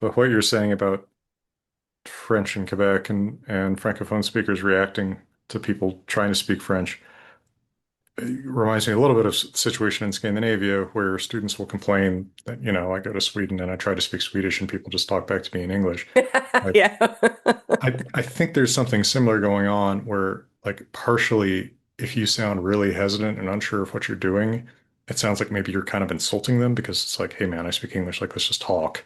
But what you're saying about French in Quebec and Francophone speakers reacting to people trying to speak French reminds me a little bit of the situation in Scandinavia where students will complain that, I go to Sweden and I try to speak Swedish and people just talk back to me in English. Like, Yeah. I think there's something similar going on where, like, partially, if you sound really hesitant and unsure of what you're doing, it sounds like maybe you're kind of insulting them because it's like, hey, man, I speak English, like, let's just talk,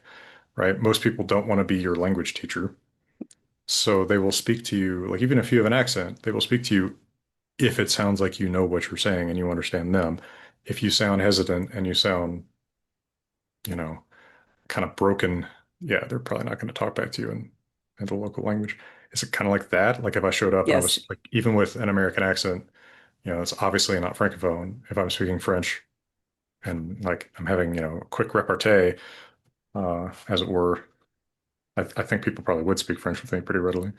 right? Most people don't want to be your language teacher. So they will speak to you, like, even if you have an accent, they will speak to you if it sounds like you know what you're saying and you understand them. If you sound hesitant and you sound, you know, kind of broken, yeah, they're probably not going to talk back to you in the local language. Is it kind of like that? Like if I showed up and I Yes. was like, even with an American accent, it's obviously not Francophone. If I'm speaking French and like I'm having, a quick repartee, as it were, I think people probably would speak French with me pretty readily.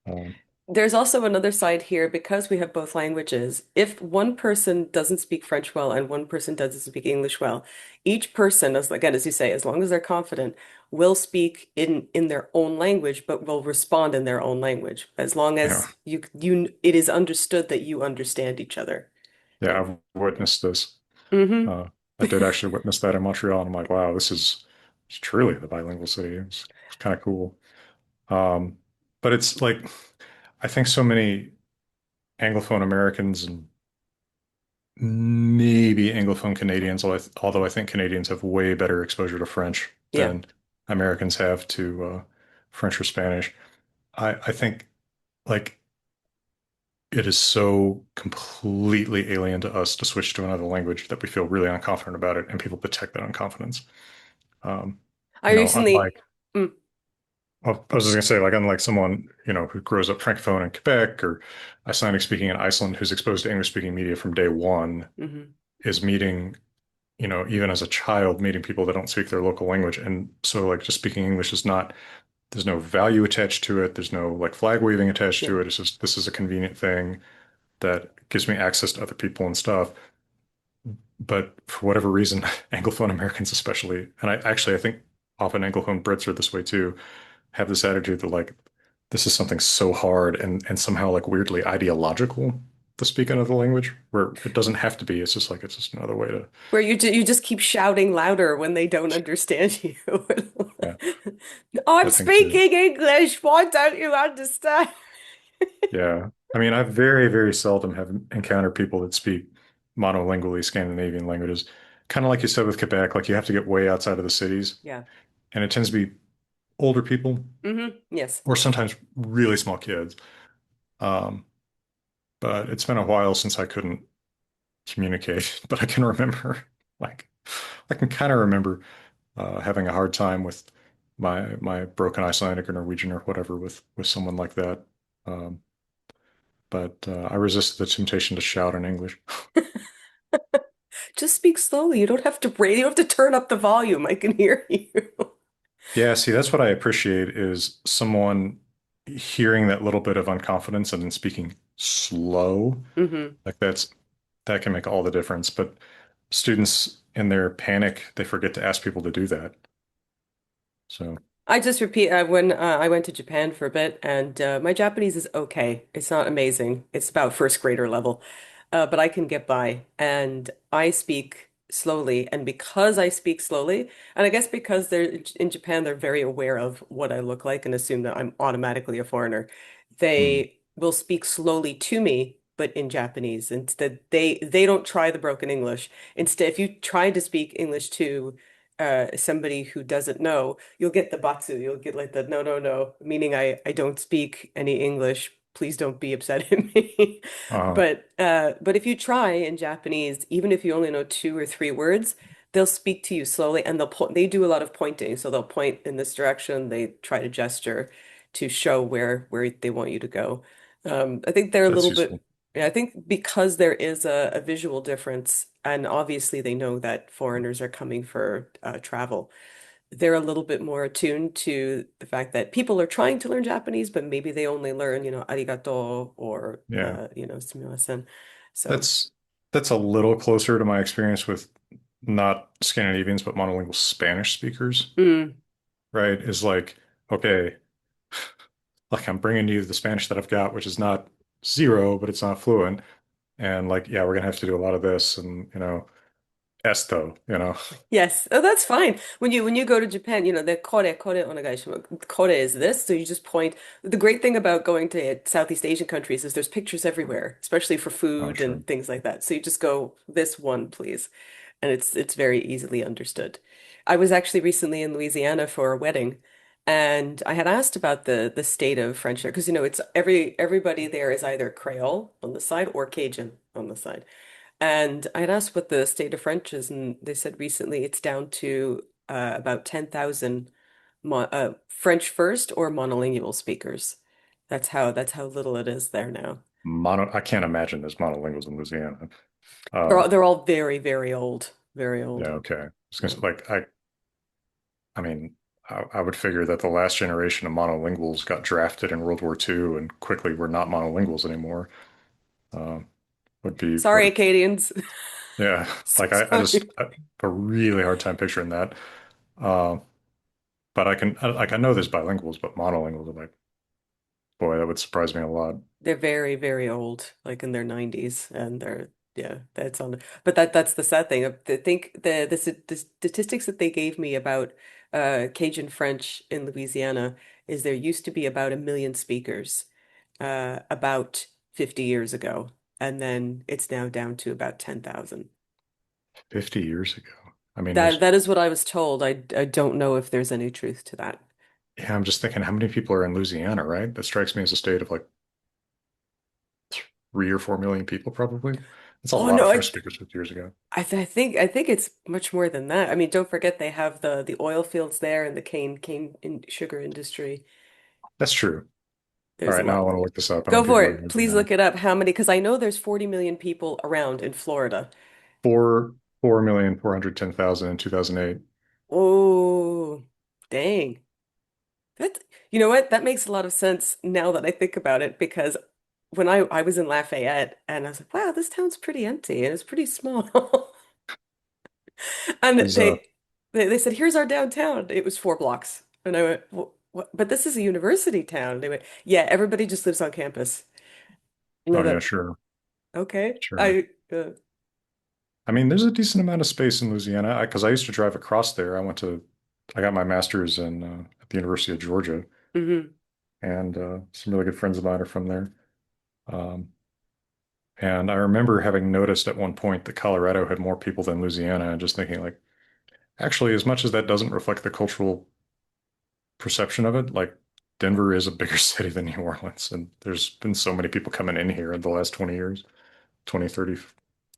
Um, There's also another side here because we have both languages. If one person doesn't speak French well and one person doesn't speak English well, each person, as again, as you say, as long as they're confident, will speak in their own language, but will respond in their own language, as long yeah, as it is understood that you understand each other. yeah, I've witnessed this. Hmm. Uh, I did actually witness that in Montreal, and I'm like, wow, this is it's truly the bilingual city. It's kind of cool. Um, but it's like I think so many Anglophone Americans and maybe Anglophone Canadians, although I think Canadians have way better exposure to French Yeah. than Americans have to French or Spanish. I think like it is so completely alien to us to switch to another language that we feel really unconfident about it, and people detect that unconfidence. Um, I recently, Unlike mm, well, I was just gonna say, like, unlike someone, who grows up francophone in Quebec or Icelandic speaking in Iceland, who's exposed to English speaking media from day one, mhm. is meeting, even as a child, meeting people that don't speak their local language. And so, like, just speaking English is not, there's no value attached to it. There's no like flag waving attached Yeah. to it. It's just, this is a convenient thing that gives me access to other people and stuff. But for whatever reason, Anglophone Americans, especially, and I think often Anglophone Brits are this way too, have this attitude that like this is something so hard and somehow like weirdly ideological to speak another language where it doesn't have to be. It's just like it's just another way to, Where you just keep shouting louder when they don't understand you. yeah, I'm that thing too. speaking English. Why don't you understand? Yeah. I mean, I very, very seldom have encountered people that speak monolingually Scandinavian languages. Kind of like you said with Quebec, like you have to get way outside of the cities, Yeah. and it tends to be older people Yes. or sometimes really small kids. Um, but it's been a while since I couldn't communicate, but I can remember, like, I can kind of remember having a hard time with my broken Icelandic or Norwegian or whatever with someone like that. Um, but I resisted the temptation to shout in English. Just speak slowly. You don't have to you don't have to turn up the volume. I can hear you. Yeah, see, that's what I appreciate is someone hearing that little bit of unconfidence and then speaking slow. Hmm. Like that can make all the difference. But students in their panic, they forget to ask people to do that. So I just repeat when I went to Japan for a bit, and my Japanese is okay. It's not amazing. It's about first grader level, but I can get by. And I speak slowly, and because I speak slowly, and I guess because they're in Japan, they're very aware of what I look like and assume that I'm automatically a foreigner. hmm. They will speak slowly to me, but in Japanese. Instead, they don't try the broken English. Instead, if you try to speak English to somebody who doesn't know, you'll get the batsu. You'll get like the no, no, no, meaning I don't speak any English. Please don't be upset at me. uh, But if you try in Japanese, even if you only know two or three words, they'll speak to you slowly and they do a lot of pointing. So they'll point in this direction. They try to gesture to show where they want you to go. I think they're a that's little bit, useful. yeah, I think because there is a visual difference, and obviously they know that foreigners are coming for travel, they're a little bit more attuned to the fact that people are trying to learn Japanese, but maybe they only learn, arigato or, Yeah. sumimasen. So, That's that's a little closer to my experience with not Scandinavians, but monolingual Spanish speakers. mm. right, is like, okay, like I'm bringing you the Spanish that I've got, which is not zero, but it's not fluent. And like, yeah, we're gonna have to do a lot of this and, esto. Yes. Oh, that's fine. When you go to Japan, the kore onegaishimasu. Kore is this, so you just point. The great thing about going to Southeast Asian countries is there's pictures everywhere, especially for Oh, food sure. and things like that. So you just go this one, please, and it's very easily understood. I was actually recently in Louisiana for a wedding, and I had asked about the state of French there because it's everybody there is either Creole on the side or Cajun on the side. And I had asked what the state of French is, and they said recently it's down to about 10,000 mo French first or monolingual speakers. That's how little it is there now. I can't imagine there's monolinguals in Louisiana. They're Uh, all, they're all very, very old, very yeah, old. okay. I was gonna Yeah. say, like, I mean, I would figure that the last generation of monolinguals got drafted in World War II and quickly were not monolinguals anymore. Um, would be Sorry, what, Acadians. yeah, So like sorry. I have a really hard time picturing that. Uh, but like, I know there's bilinguals, but monolinguals, I'm like, boy, that would surprise me a lot. They're very, very old, like in their 90s, and yeah, that's on. But that's the sad thing. I think the statistics that they gave me about Cajun French in Louisiana is there used to be about 1 million speakers about 50 years ago, and then it's now down to about 10,000. 50 years ago. I mean, That is what I was told. I don't know if there's any truth to that. yeah, I'm just thinking how many people are in Louisiana, right? That strikes me as a state of like 3 or 4 million people, probably. That's a Oh lot of no, French speakers 50 years ago. I think it's much more than that. I mean, don't forget they have the oil fields there and the cane in sugar industry. That's true. All There's a right, now I lot. want to look this up. How Go many for people are in it. Please Louisiana? look it up. How many? Because I know there's 40 million people around in Florida. 4,410,000 in 2008. Oh, dang. That you know what? That makes a lot of sense now that I think about it because when I was in Lafayette and I was like, wow, this town's pretty empty and it's pretty small. And Is they said, "Here's our downtown." It was 4 blocks, and I went, What? But this is a university town." They went, "Yeah, everybody just lives on campus." And I oh yeah, thought, sure, "Okay, sure. I mean, there's a decent amount of space in Louisiana because I used to drive across there. I got my master's in at the University of Georgia, mhm. and some really good friends of mine are from there. Um, and I remember having noticed at one point that Colorado had more people than Louisiana, and just thinking like, actually, as much as that doesn't reflect the cultural perception of it, like Denver is a bigger city than New Orleans, and there's been so many people coming in here in the last 20 years, 20, 30.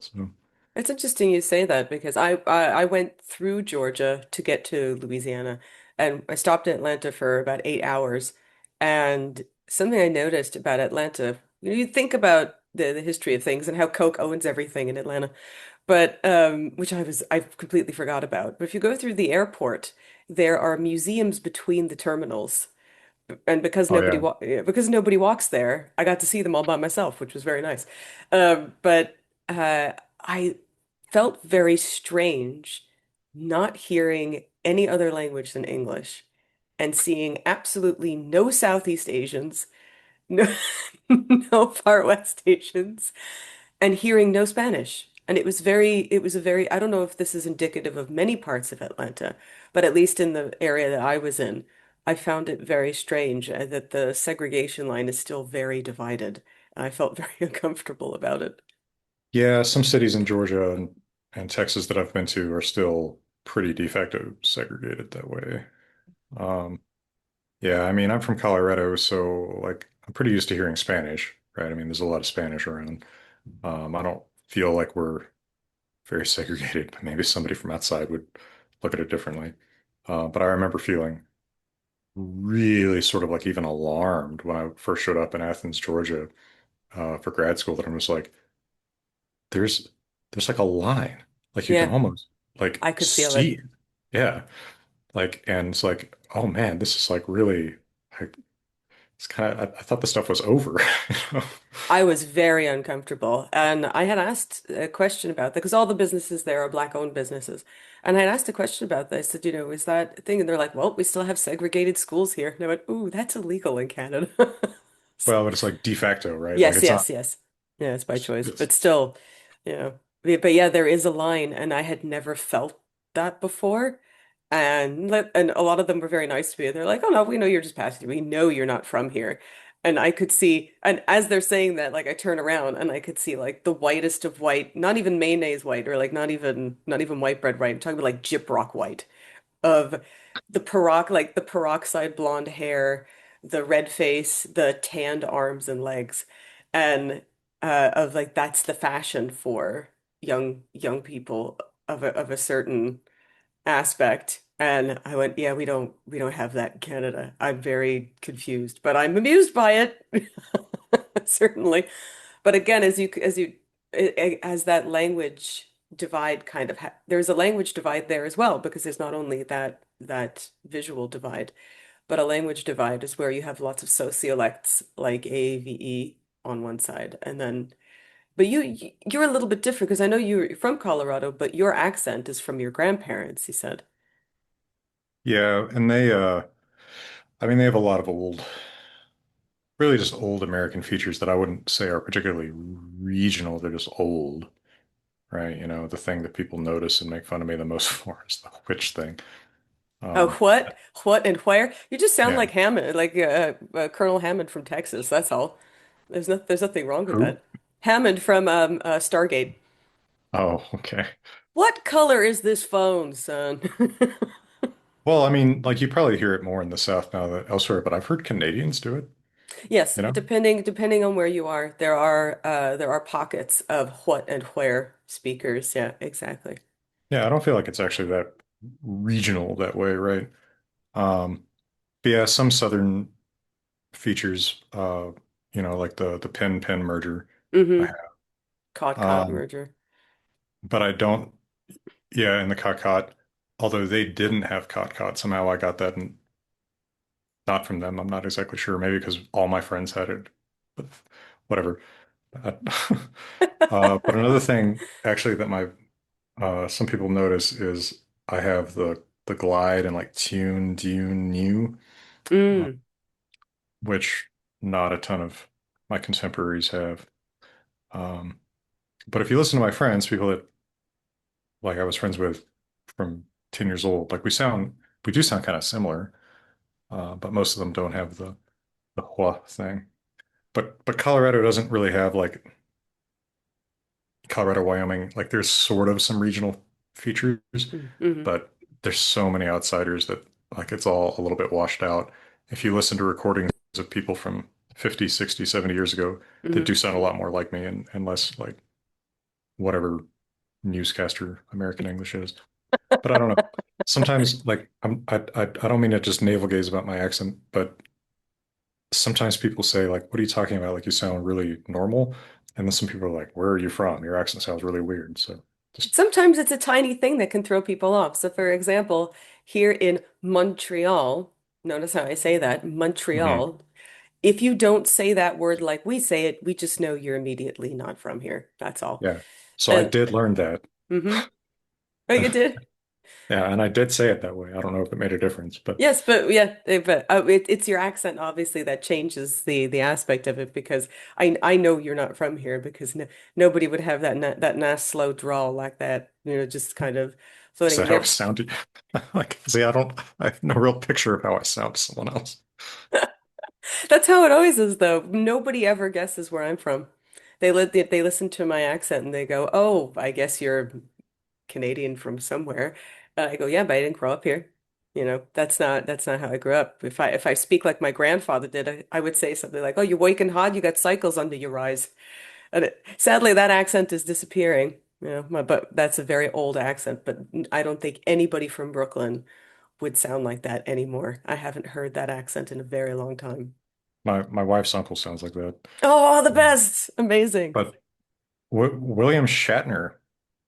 So It's interesting you say that because I went through Georgia to get to Louisiana, and I stopped in Atlanta for about 8 hours. And something I noticed about Atlanta, you think about the history of things and how Coke owns everything in Atlanta. But which I completely forgot about. But if you go through the airport, there are museums between the terminals, and oh yeah. because nobody walks there, I got to see them all by myself, which was very nice. But I felt very strange not hearing any other language than English and seeing absolutely no Southeast Asians, no no Far West Asians, and hearing no Spanish. And it was a very, I don't know if this is indicative of many parts of Atlanta, but at least in the area that I was in, I found it very strange that the segregation line is still very divided. And I felt very uncomfortable about it. Yeah, some cities in Georgia and Texas that I've been to are still pretty de facto segregated that way. Um, yeah, I mean, I'm from Colorado, so like I'm pretty used to hearing Spanish, right? I mean, there's a lot of Spanish around. I don't feel like we're very segregated, but maybe somebody from outside would look at it differently. But I remember feeling really sort of like even alarmed when I first showed up in Athens, Georgia, for grad school, that I'm just like, there's there's like a line. Like you can Yeah, almost like I could feel see it. it. Yeah. Like, and it's like, oh man, this is like really like it's kind of I thought the stuff was over. you know? I was very uncomfortable. And I had asked a question about that because all the businesses there are black-owned businesses. And I asked a question about this. I said, is that a thing? And they're like, well, we still have segregated schools here. And I went, ooh, that's illegal in Canada. Well, but it's like de facto, right? Like Yes, it's not. yes, yes. Yeah, it's by choice. It's, But still, you know. But yeah, there is a line, and I had never felt that before. And a lot of them were very nice to me. They're like, "Oh no, we know you're just passing. We know you're not from here." And I could see, and as they're saying that, like I turn around and I could see like the whitest of white, not even mayonnaise white, or like not even white bread white. I'm talking about like gyprock white of the peroxide blonde hair, the red face, the tanned arms and legs, and of like that's the fashion for young people of a certain aspect. And I went, yeah, we don't have that in Canada. I'm very confused, but I'm amused by it, certainly. But again, as that language divide kind of there's a language divide there as well because there's not only that visual divide, but a language divide is where you have lots of sociolects like AVE on one side, and then but you're a little bit different because I know you're from Colorado, but your accent is from your grandparents, he said. yeah, and I mean, they have a lot of really just old American features that I wouldn't say are particularly regional. They're just old, right? You know, the thing that people notice and make fun of me the most for is the witch thing. Oh, Um, what, and where? You just sound yeah. like Hammond, like Colonel Hammond from Texas. That's all. There's nothing wrong with Who? that. Hammond from Stargate. Oh, okay. What color is this phone, son? Well, I mean, like you probably hear it more in the South now than elsewhere, but I've heard Canadians do it, Yes, you know? depending on where you are, there are pockets of what and where speakers. Yeah, exactly. Yeah, I don't feel like it's actually that regional that way, right? Um, but yeah, some Southern features, like the pin merger. I Mm-hmm. have. Caught Um, merger. but I don't, yeah, in the cot, although they didn't have cot, somehow I got that not from them. I'm not exactly sure. Maybe because all my friends had it, but whatever. Uh, but another thing actually that my some people notice is I have the glide and like tune, dune, new, uh, Mm. which not a ton of my contemporaries have. Um, but if you listen to my friends, people that like I was friends with from 10 years old, like we do sound kind of similar, but most of them don't have the hua thing. But Colorado doesn't really have like Colorado, Wyoming, like there's sort of some regional features, Mm-hmm. but there's so many outsiders that like it's all a little bit washed out. If you listen to recordings of people from 50, 60, 70 years ago, they Mm-hmm. do sound a lot more like me and less like whatever newscaster American English is. But I don't know. Sometimes like I don't mean to just navel gaze about my accent, but sometimes people say like, "What are you talking about? Like you sound really normal." And then some people are like, "Where are you from? Your accent sounds really weird." So just Sometimes it's a tiny thing that can throw people off. So, for example, here in Montreal, notice how I say that, mhm. Montreal, if you don't say that word like we say it, we just know you're immediately not from here. That's all. Yeah. So I And did learn that. mm-hmm. Oh, you did? Yeah, and I did say it that way. I don't know if it made a difference, but Yes, but yeah, but it's your accent obviously that changes the aspect of it because I know you're not from here because nobody would have that nice slow drawl like that, just kind of is floating. that how it sounded? Like, see, I have no real picture of how I sound to someone else. That's how it always is, though. Nobody ever guesses where I'm from. They listen to my accent and they go, "Oh, I guess you're Canadian from somewhere." And I go, "Yeah, but I didn't grow up here. That's not how I grew up. If I speak like my grandfather did, I would say something like, 'Oh, you're waking hard. You got cycles under your eyes.'" And sadly, that accent is disappearing. But that's a very old accent. But I don't think anybody from Brooklyn would sound like that anymore. I haven't heard that accent in a very long time. My wife's uncle sounds like that. Oh, the Um, best. Amazing. but William Shatner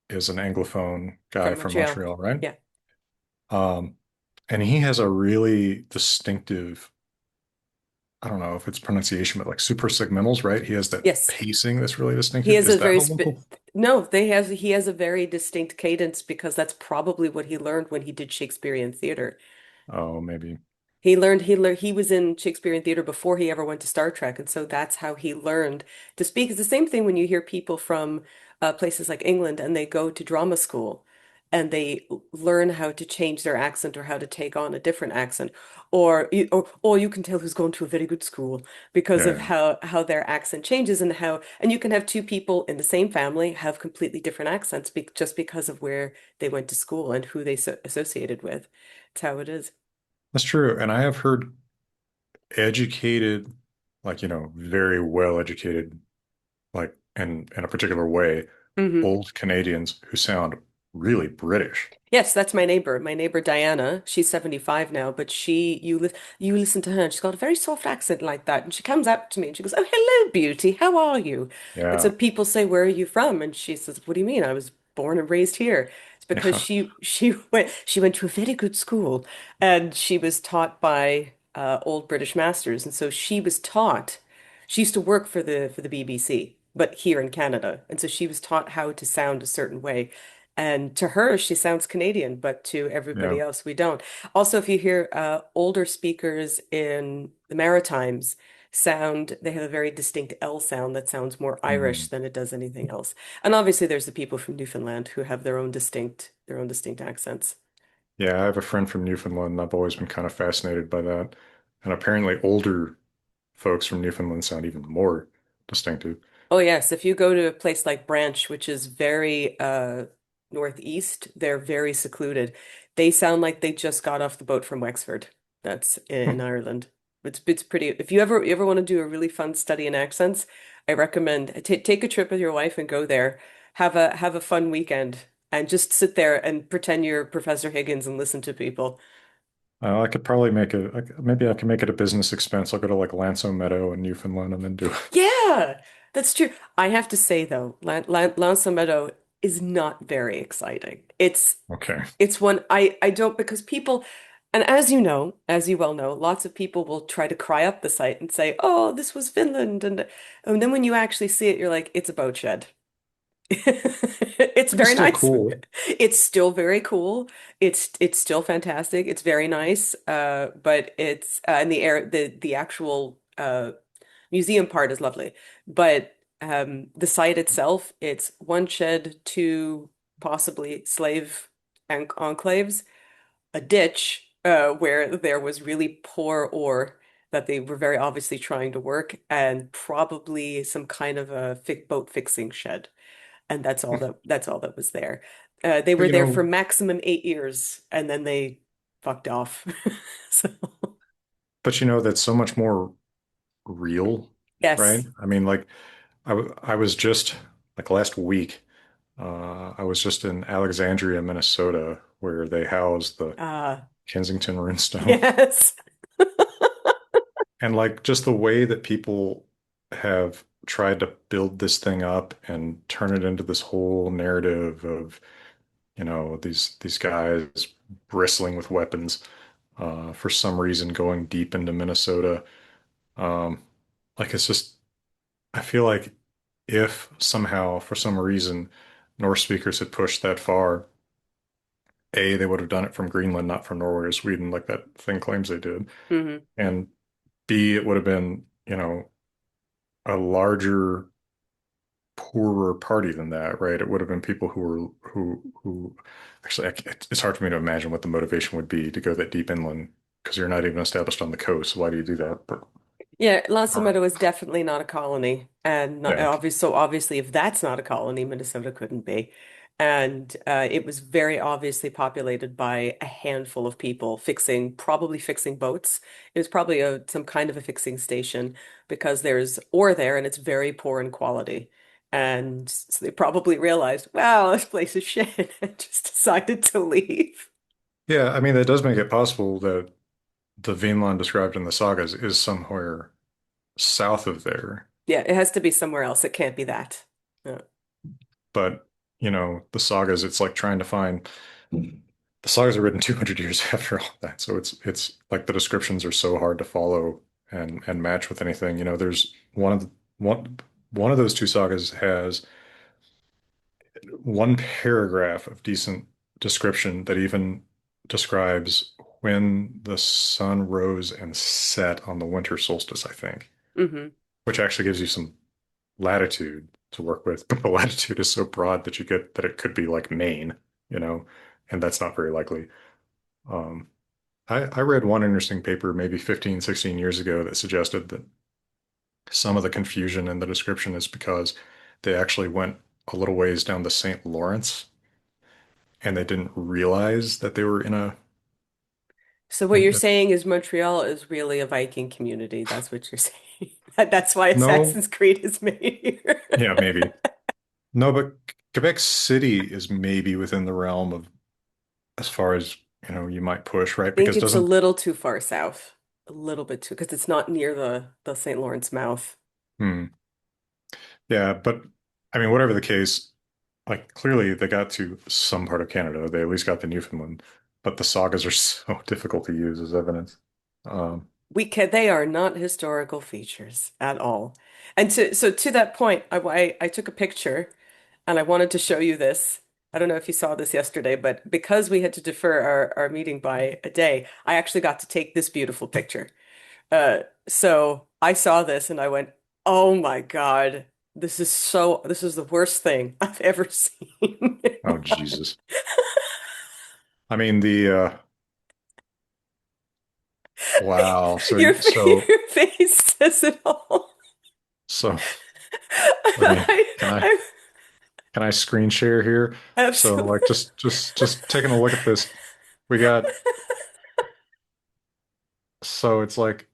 is an Anglophone guy From from Montreal. Montreal, right? Yeah. Um, and he has a really distinctive I don't know if it's pronunciation, but like super segmentals, right? He has that Yes. pacing that's really He distinctive. has Is a that very a sp local? no, he has a very distinct cadence because that's probably what he learned when he did Shakespearean theater. Oh, maybe. He was in Shakespearean theater before he ever went to Star Trek, and so that's how he learned to speak. It's the same thing when you hear people from places like England and they go to drama school and they learn how to change their accent or how to take on a different accent, or you can tell who's going to a very good school because of Yeah, how their accent changes and you can have two people in the same family have completely different accents just because of where they went to school and who they associated with. It's how it is. that's true. And I have heard educated, like, very well educated, like in a particular way, Mhm. old Canadians who sound really British. Yes, that's my neighbor. My neighbor Diana. She's 75 now, but you listen to her and she's got a very soft accent like that. And she comes up to me and she goes, "Oh, hello, beauty. How are you?" And so Yeah. people say, "Where are you from?" And she says, "What do you mean? I was born and raised here." It's because Yeah. she went to a very good school and she was taught by old British masters. And so she used to work for the BBC, but here in Canada. And so she was taught how to sound a certain way. And to her, she sounds Canadian, but to everybody Yeah. else, we don't. Also, if you hear older speakers in the Maritimes they have a very distinct L sound that sounds more Irish Mhm. than it does anything else. And obviously, there's the people from Newfoundland who have their own distinct accents. Yeah, I have a friend from Newfoundland, and I've always been kind of fascinated by that. And apparently older folks from Newfoundland sound even more distinctive. Oh yes, if you go to a place like Branch, which is very northeast, they're very secluded. They sound like they just got off the boat from Wexford. That's in Ireland. It's pretty. If you ever want to do a really fun study in accents, I recommend take a trip with your wife and go there. Have a fun weekend and just sit there and pretend you're Professor Higgins and listen to people. I could probably maybe I can make it a business expense. I'll go to like Lanso Meadow in Newfoundland and then do it. Yeah, that's true. I have to say though, Lance Meadow is not very exciting. Okay. It's one I don't because people, and as you well know, lots of people will try to cry up the site and say, "Oh, this was Finland," and then when you actually see it, you're like, "It's a boat shed." It's But it's very still nice. cool. It's still very cool. It's still fantastic. It's very nice. But it's and the air the actual museum part is lovely, but the site itself, it's one shed, two possibly slave enclaves, a ditch where there was really poor ore that they were very obviously trying to work, and probably some kind of a fi boat fixing shed, and that's all that was there. They But were there for maximum 8 years, and then they fucked off. So that's so much more real, right? yes, I mean, like I was just like last week, I was just in Alexandria, Minnesota, where they house the uh, Kensington Runestone. yes. And like just the way that people have tried to build this thing up and turn it into this whole narrative of, these guys bristling with weapons, for some reason going deep into Minnesota. Um, like it's just, I feel like if somehow, for some reason, Norse speakers had pushed that far, A, they would have done it from Greenland, not from Norway or Sweden, like that thing claims they did. Hmm. And B, it would have been, a larger, poorer party than that, right? It would have been people who actually, it's hard for me to imagine what the motivation would be to go that deep inland because you're not even established on the coast. So why do you do that? But Yeah, all right. Meadow is definitely not a colony, and Yeah. so obviously, if that's not a colony, Minnesota couldn't be. And it was very obviously populated by a handful of people probably fixing boats. It was probably some kind of a fixing station because there's ore there and it's very poor in quality. And so they probably realized, wow, this place is shit, and just decided to leave. Yeah, I mean, that does make it possible that the Vinland described in the sagas is somewhere south of there. Yeah, it has to be somewhere else. It can't be that. Yeah. But, the sagas, it's like trying to find the sagas are written 200 years after all that. So it's like the descriptions are so hard to follow and match with anything. You know, there's one of those two sagas has one paragraph of decent description that even describes when the sun rose and set on the winter solstice, I think, Hmm. which actually gives you some latitude to work with. But the latitude is so broad that you get that it could be like Maine, you know, and that's not very likely. Um, I read one interesting paper maybe 15, 16 years ago that suggested that some of the confusion in the description is because they actually went a little ways down the St. Lawrence and they didn't realize that they were in a So what you're in, saying is Montreal is really a Viking community. That's what you're saying. That's why no, Assassin's Creed is made here. yeah, maybe. No, but Quebec City is maybe within the realm of as far as, you might push, right? Think Because it's a doesn't little too far south. A little bit too, because it's not near the St. Lawrence mouth. hmm. Yeah, but I mean, whatever the case, like clearly they got to some part of Canada. They at least got to Newfoundland, but the sagas are so difficult to use as evidence. Um, They are not historical features at all. And to that point, I took a picture and I wanted to show you this. I don't know if you saw this yesterday, but because we had to defer our meeting by a day, I actually got to take this beautiful picture. So I saw this and I went, "Oh my God, this is the worst thing I've ever seen." oh Jesus. I mean the wow. So so Your face says it all. so let me I, can I I can I screen share here? So absolutely. like just taking a look at this. We got so it's like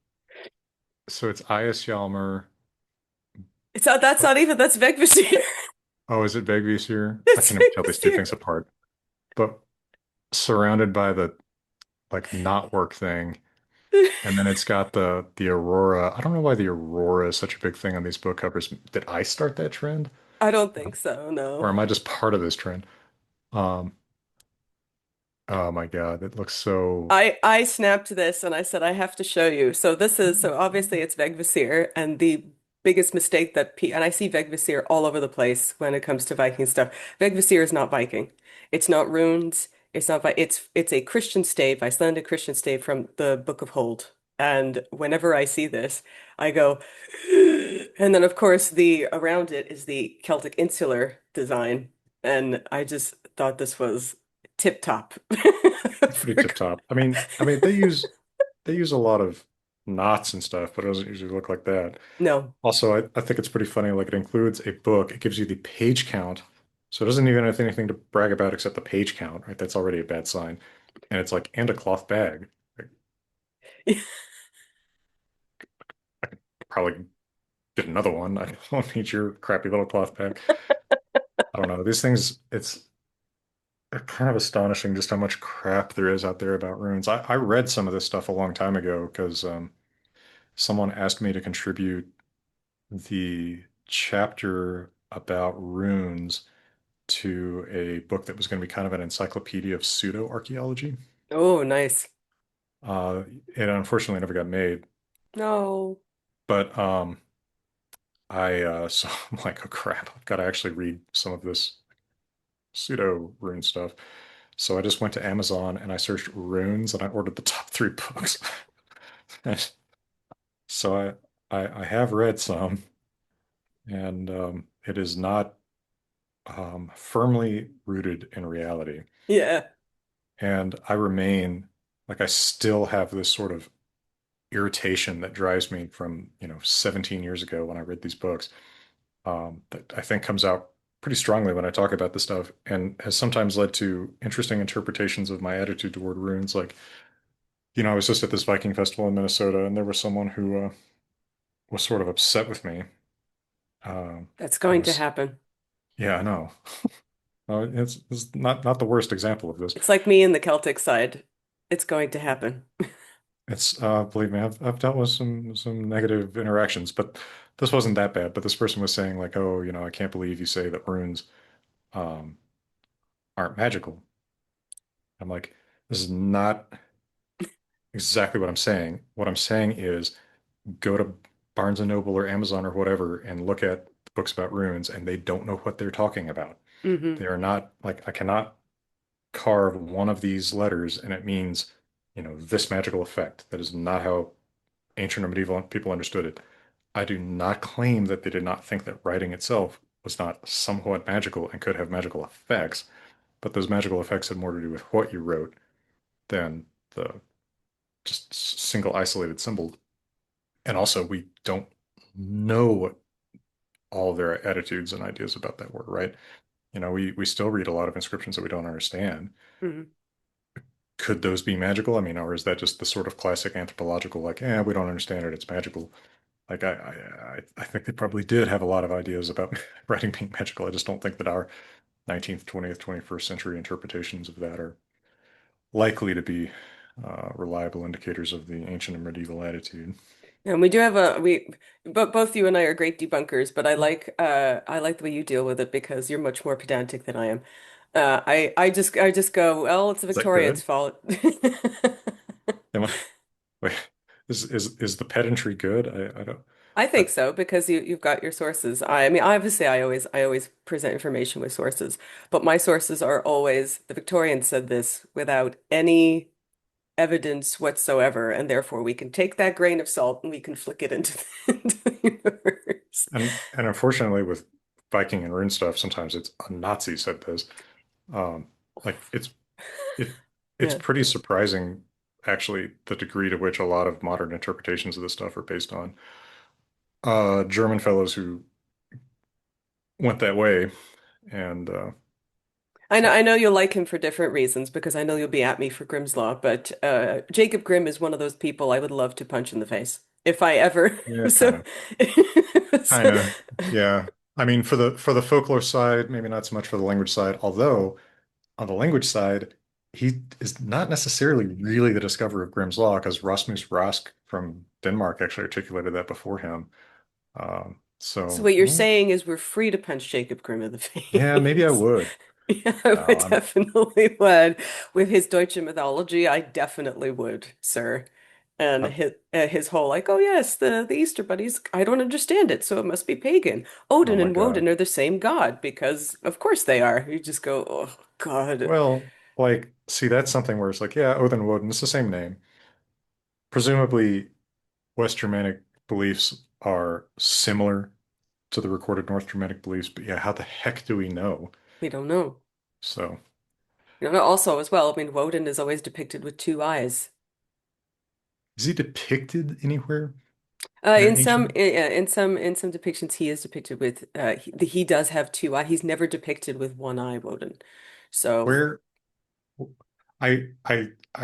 so it's Ias Yalmer. It's not, that's Oh, not even, that's Vegvasir. oh, is it Vegas here? I It's can't even tell these two Vegvasir. things apart. But surrounded by the like not work thing. And then it's got the Aurora. I don't know why the Aurora is such a big thing on these book covers. Did I start that trend? I don't think so, Or no. am I just part of this trend? Um, oh my God, it looks so I snapped this and I said I have to show you. So obviously it's Vegvasir and the biggest mistake and I see Vegvasir all over the place when it comes to Viking stuff. Vegvasir is not Viking. It's not runes. It's not it's a Christian stave, Icelandic Christian stave from the Book of Hold. And whenever I see this, I go, and then of course the around it is the Celtic insular design. And I just thought this was tip top. pretty tip top. I mean they use a lot of knots and stuff, but it doesn't usually look like that. No. Also, I think it's pretty funny. Like it includes a book. It gives you the page count. So it doesn't even have anything to brag about except the page count, right? That's already a bad sign. And it's like, and a cloth bag. Like, I could probably get another one. I don't need your crappy little cloth bag. I don't know. These things, it's kind of astonishing just how much crap there is out there about runes. I read some of this stuff a long time ago because someone asked me to contribute the chapter about runes to a book that was going to be kind of an encyclopedia of pseudo archaeology. Oh, nice. It unfortunately never got made, No. but I so I'm like, oh crap, I've got to actually read some of this pseudo rune stuff. So I just went to Amazon and I searched runes and I ordered the top three books. And so I have read some, and it is not firmly rooted in reality. Yeah. And I remain like I still have this sort of irritation that drives me from, 17 years ago when I read these books, that I think comes out pretty strongly when I talk about this stuff and has sometimes led to interesting interpretations of my attitude toward runes. Like, I was just at this Viking festival in Minnesota and there was someone who was sort of upset with me. That's And going to was, happen. yeah, I know. It's not the worst example of this. It's like me in the Celtic side. It's going to happen. It's believe me, I've dealt with some negative interactions, but this wasn't that bad. But this person was saying like, oh, I can't believe you say that runes um, aren't magical. I'm like, this is not exactly what I'm saying. What I'm saying is go to Barnes and Noble or Amazon or whatever and look at books about runes and they don't know what they're talking about. Hmm. They are not like I cannot carve one of these letters and it means, this magical effect. That is not how ancient or medieval people understood it. I do not claim that they did not think that writing itself was not somewhat magical and could have magical effects, but those magical effects had more to do with what you wrote than the just single isolated symbol. And also, we don't know what all of their attitudes and ideas about that were, right? We still read a lot of inscriptions that we don't understand. Hmm. Could those be magical? I mean, or is that just the sort of classic anthropological, like, we don't understand it, it's magical? Like, I think they probably did have a lot of ideas about writing being magical. I just don't think that our 19th, 20th, 21st century interpretations of that are likely to be reliable indicators of the ancient and medieval attitude. And we do have but both you and I are great debunkers, but I like the way you deal with it because you're much more pedantic than I am. I just go, well, it's the Is that Victorians' good? fault. Am I, wait, is the pedantry good? I don't. I think That so because you've got your sources. I mean, obviously, I always present information with sources, but my sources are always the Victorians said this without any evidence whatsoever, and therefore we can take that grain of salt and we can flick it into into the universe. and unfortunately with Viking and rune stuff, sometimes it's a Nazi said this. Um, like it it's Yeah. pretty surprising actually the degree to which a lot of modern interpretations of this stuff are based on German fellows who went that way and I know you'll like him for different reasons because I know you'll be at me for Grimm's Law, but Jacob Grimm is one of those people I would love to punch in the face if I ever yeah, so, kind so of, yeah. I mean, for the folklore side, maybe not so much for the language side, although on the language side, he is not necessarily really the discoverer of Grimm's Law because Rasmus Rask from Denmark actually articulated that before him. so So what you're saying is we're free to punch Jacob Grimm in the yeah, maybe I face. would. Yeah, I No, would I'm definitely would. With his Deutsche mythology, I definitely would, sir. And I'm, his whole like, oh yes, the Easter bunnies, I don't understand it, so it must be pagan. oh Odin my and God. Woden are the same god because of course they are. You just go, oh God. Well, like, see, that's something where it's like, yeah, Odin Woden, it's the same name. Presumably, West Germanic beliefs are similar to the recorded North Germanic beliefs, but yeah, how the heck do we know? We don't know. So, You know, also as well, I mean, Woden is always depicted with two eyes. is he depicted anywhere in ancient? In some depictions, he is depicted with he does have two eye. He's never depicted with one eye, Woden. So Where I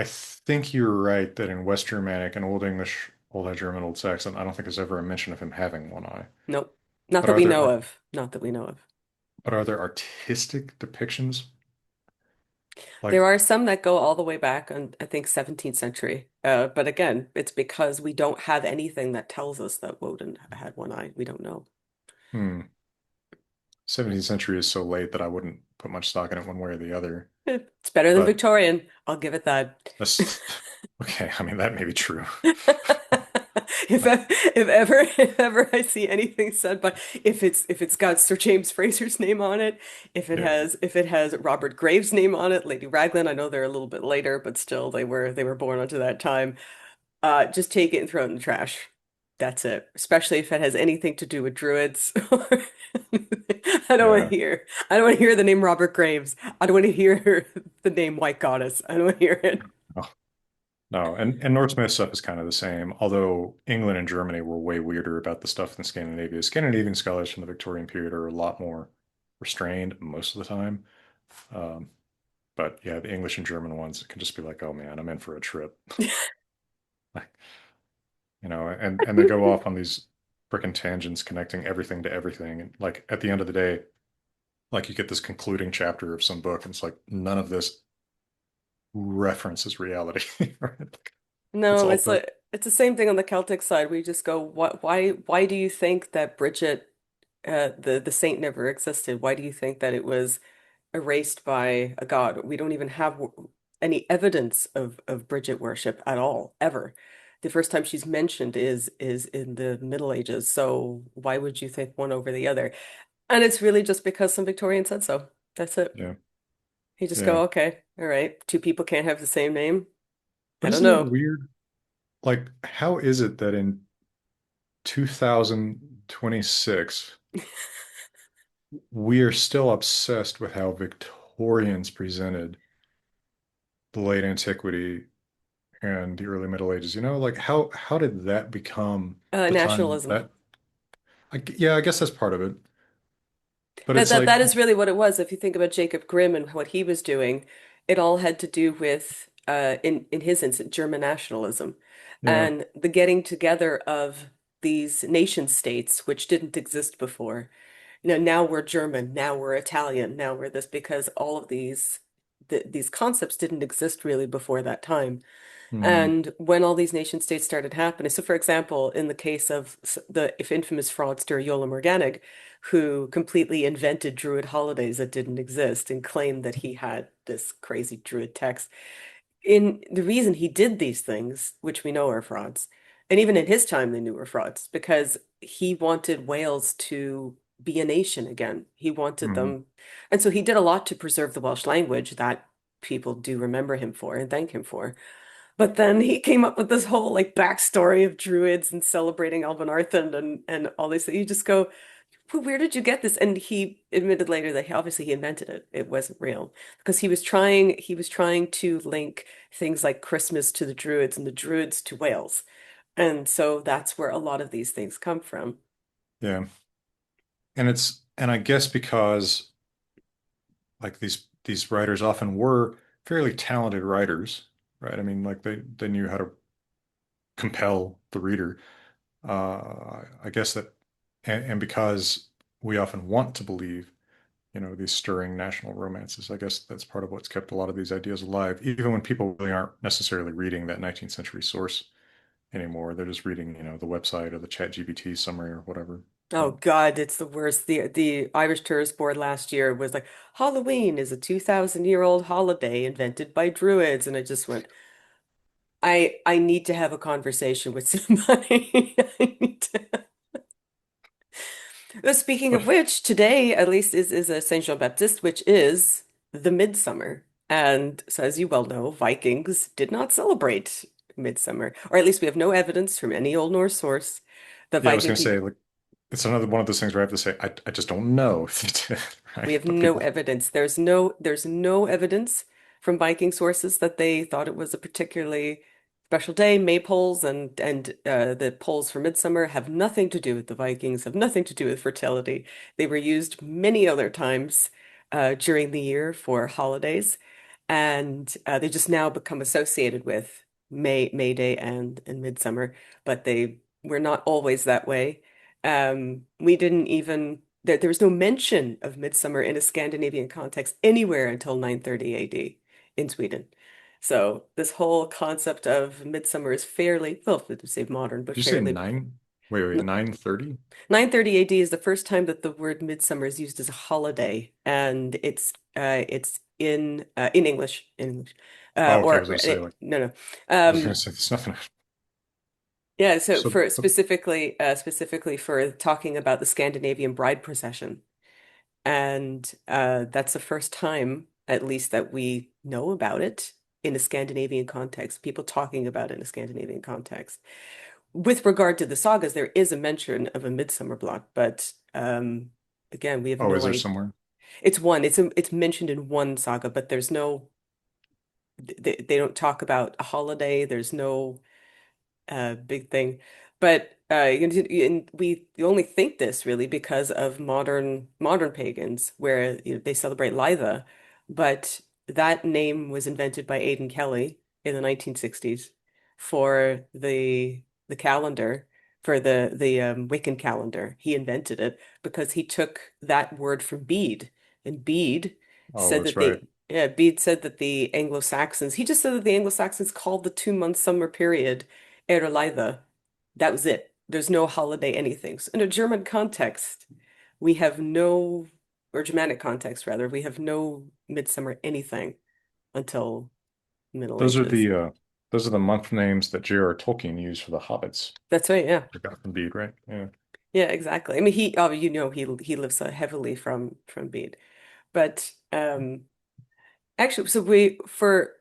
think you're right that in West Germanic and Old English, Old High German, Old Saxon, I don't think there's ever a mention of him having one eye. nope, not But that are we there know art of. Not that we know of. but are there artistic depictions? There Like, are some that go all the way back on, I think, 17th century. But again, it's because we don't have anything that tells us that Woden had one eye. We don't know. 17th century is so late that I wouldn't put much stock in it one way or the other. It's better than But Victorian. I'll give it that. that's okay. I mean, that may be true. If Like, if ever I see anything said by if it's got Sir James Fraser's name on it, yeah. if it has Robert Graves' name on it, Lady Raglan, I know they're a little bit later, but still they were born onto that time. Just take it and throw it in the trash. That's it. Especially if it has anything to do with druids. Yeah. I don't want to hear the name Robert Graves. I don't want to hear the name White Goddess. I don't want to hear it. Oh, no. And Norse myth stuff is kind of the same, although England and Germany were way weirder about the stuff than Scandinavia. Scandinavian scholars from the Victorian period are a lot more restrained most of the time. Um, but yeah, the English and German ones can just be like, oh man, I'm in for a trip. Like, and they go off on these freaking tangents connecting everything to everything. And like at the end of the day, like you get this concluding chapter of some book, and it's like none of this references reality. Right? Like, it's No, all it's built. like it's the same thing on the Celtic side. We just go, what why do you think that Bridget the saint never existed? Why do you think that it was erased by a god? We don't even have any evidence of Bridget worship at all, ever. The first time she's mentioned is in the Middle Ages. So why would you think one over the other? And it's really just because some Victorian said so. That's it. Yeah. You just Yeah. go, okay, all right, two people can't have the same name. I But don't isn't it know. weird? Like, how is it that in 2026, we are still obsessed with how Victorians presented the late antiquity and the early Middle Ages? Like how did that become the time Nationalism. that yeah, I guess that's part of it. But That it's that like, that is really what it was. If you think about Jacob Grimm and what he was doing, it all had to do with in his instance German nationalism yeah. and the getting together of these nation states which didn't exist before. Now we're German, now we're Italian, now we're this because all of these concepts didn't exist really before that time. Hmm. And when all these nation states started happening, so for example, in the case of the if infamous fraudster Yola Morganig, who completely invented Druid holidays that didn't exist and claimed that he had this crazy Druid text, in the reason he did these things, which we know are frauds, and even in his time they knew were frauds, because he wanted Wales to be a nation again. He wanted Hmm. them, and so he did a lot to preserve the Welsh language that people do remember him for and thank him for. But then he came up with this whole like backstory of druids and celebrating Albanarthand and all these things. You just go, Where did you get this?" And he admitted later that obviously he invented it. It wasn't real because he was trying to link things like Christmas to the druids and the druids to Wales. And so that's where a lot of these things come from. Yeah. And I guess because like these writers often were fairly talented writers, right? I mean, like they knew how to compel the reader. I guess that, and because we often want to believe, these stirring national romances, I guess that's part of what's kept a lot of these ideas alive, even when people really aren't necessarily reading that 19th century source anymore. They're just reading, the website or the ChatGPT summary or whatever. Oh But God, it's the worst. The Irish Tourist Board last year was like, Halloween is a 2,000-year-old holiday invented by Druids. And I just went, I need to have a conversation with somebody. I need to. Well, speaking but of which, today at least is a Saint Jean Baptiste, which is the midsummer. And so, as you well know, Vikings did not celebrate midsummer, or at least we have no evidence from any Old Norse source that yeah, I was Viking gonna say people. like it's another one of those things where I have to say I just don't know if they did, We right? have But no people, evidence. There's no evidence from Viking sources that they thought it was a particularly special day. Maypoles and the poles for midsummer have nothing to do with the Vikings, have nothing to do with fertility. They were used many other times during the year for holidays, and they just now become associated with May Day and midsummer, but they were not always that way. We didn't even there was no mention of midsummer in a Scandinavian context anywhere until 930 AD in Sweden. So this whole concept of midsummer is fairly, well, to say modern, but did you say fairly. wait, 9:30? 930 AD is the first time that the word midsummer is used as a holiday, and it's in English, Oh, okay, I or was gonna say like no no. I was gonna Um, say there's nothing. Yeah, so So for but specifically for talking about the Scandinavian bride procession. And that's the first time, at least, that we know about it in a Scandinavian context, people talking about it in a Scandinavian context. With regard to the sagas, there is a mention of a midsummer blot, but again, we have oh, is no there idea. somewhere? It's mentioned in one saga, but there's no they don't talk about a holiday. There's no big thing. But and we only think this really because of modern pagans, where they celebrate Litha, but that name was invented by Aidan Kelly in the 1960s for the calendar, for the Wiccan calendar. He invented it because he took that word from Bede, and Oh, that's right. Bede said that the Anglo-Saxons, he just said that the Anglo-Saxons called the 2 month summer period Erleida. That was it. There's no holiday anything. So in a German context, we have no, or Germanic context rather, we have no midsummer anything until Middle Those are Ages. those are the month names that J.R. Tolkien used for the hobbits. That's right, yeah. Forgot indeed, right? Yeah. Yeah, exactly. I mean, he lives heavily from Bede. But actually, so we for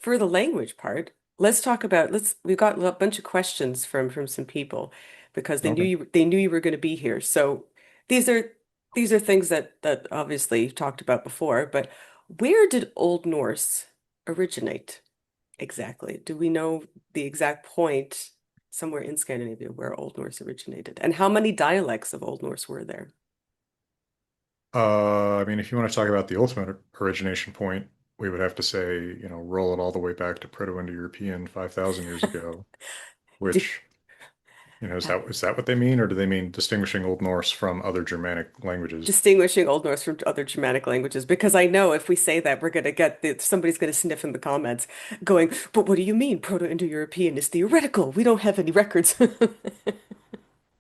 the language part, let's talk about let's we've got a bunch of questions from some people because Okay. they knew you were going to be here. So these are these are things that obviously you've talked about before, but where did Old Norse originate exactly? Do we know the exact point somewhere in Scandinavia where Old Norse originated? And how many dialects of Old Norse were there? I mean, if you want to talk about the ultimate origination point, we would have to say, roll it all the way back to Proto-Indo-European 5,000 years ago, Di- which, is that what they mean, or do they mean distinguishing Old Norse from other Germanic languages? Distinguishing Old Norse from other Germanic languages, because I know if we say that, we're going to somebody's going to sniff in the comments going, but what do you mean Proto-Indo-European is theoretical? We don't have any records.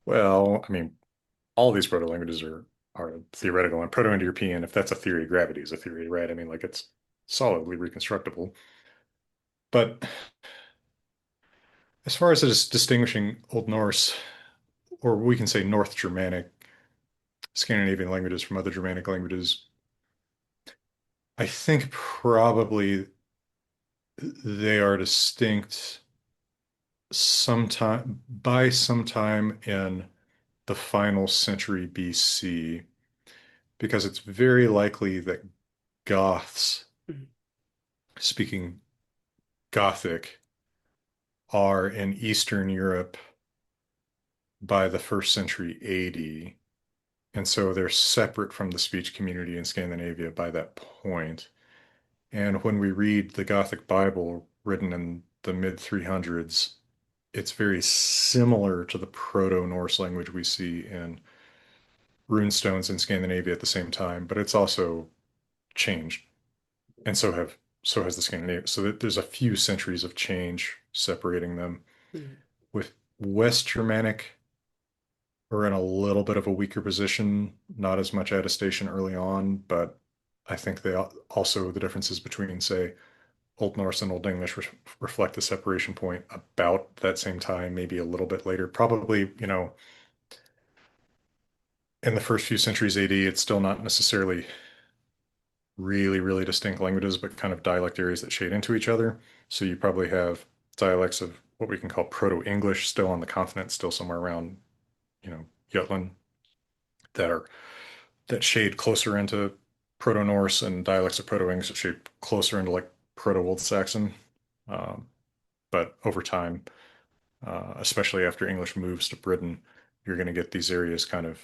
Well, I mean, all these proto-languages are theoretical, and Proto-Indo-European, if that's a theory, gravity is a theory, right? I mean, like it's solidly reconstructible. But as far as it is distinguishing Old Norse, or we can say North Germanic, Scandinavian languages from other Germanic languages, I think probably they are distinct sometime in the final century BC, because it's very likely that Goths speaking Gothic are in Eastern Europe by the first century AD. And so they're separate from the speech community in Scandinavia by that point. And when we read the Gothic Bible written in the mid 300s, it's very similar to the Proto-Norse language we see in runestones in Scandinavia at the same time, but it's also changed. And so has the Scandinavian. So that there's a few centuries of change separating them. Mhm. With West Germanic, we're in a little bit of a weaker position, not as much attestation early on, but I think they also the differences between, say, Old Norse and Old English reflect the separation point about that same time, maybe a little bit later. Probably, in the first few centuries AD, it's still not necessarily really, really distinct languages, but kind of dialect areas that shade into each other. So you probably have dialects of what we can call Proto-English still on the continent, still somewhere around, Jutland, that are that shade closer into Proto-Norse, and dialects of Proto-English that shade closer into like Proto-Old Saxon. Um, but over time, especially after English moves to Britain, you're going to get these areas kind of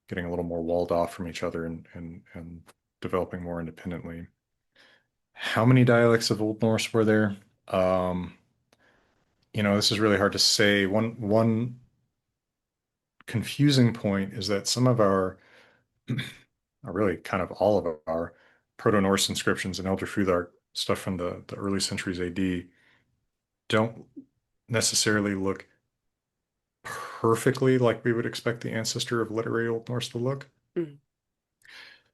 getting a little more walled off from each other and developing more independently. How many dialects of Old Norse were there? Um, this is really hard to say. One confusing point is that some of our, or really kind of all of our Proto-Norse inscriptions and Elder Futhark stuff from the early centuries AD don't necessarily look perfectly like we would expect the ancestor of literary Old Norse to look. Mhm.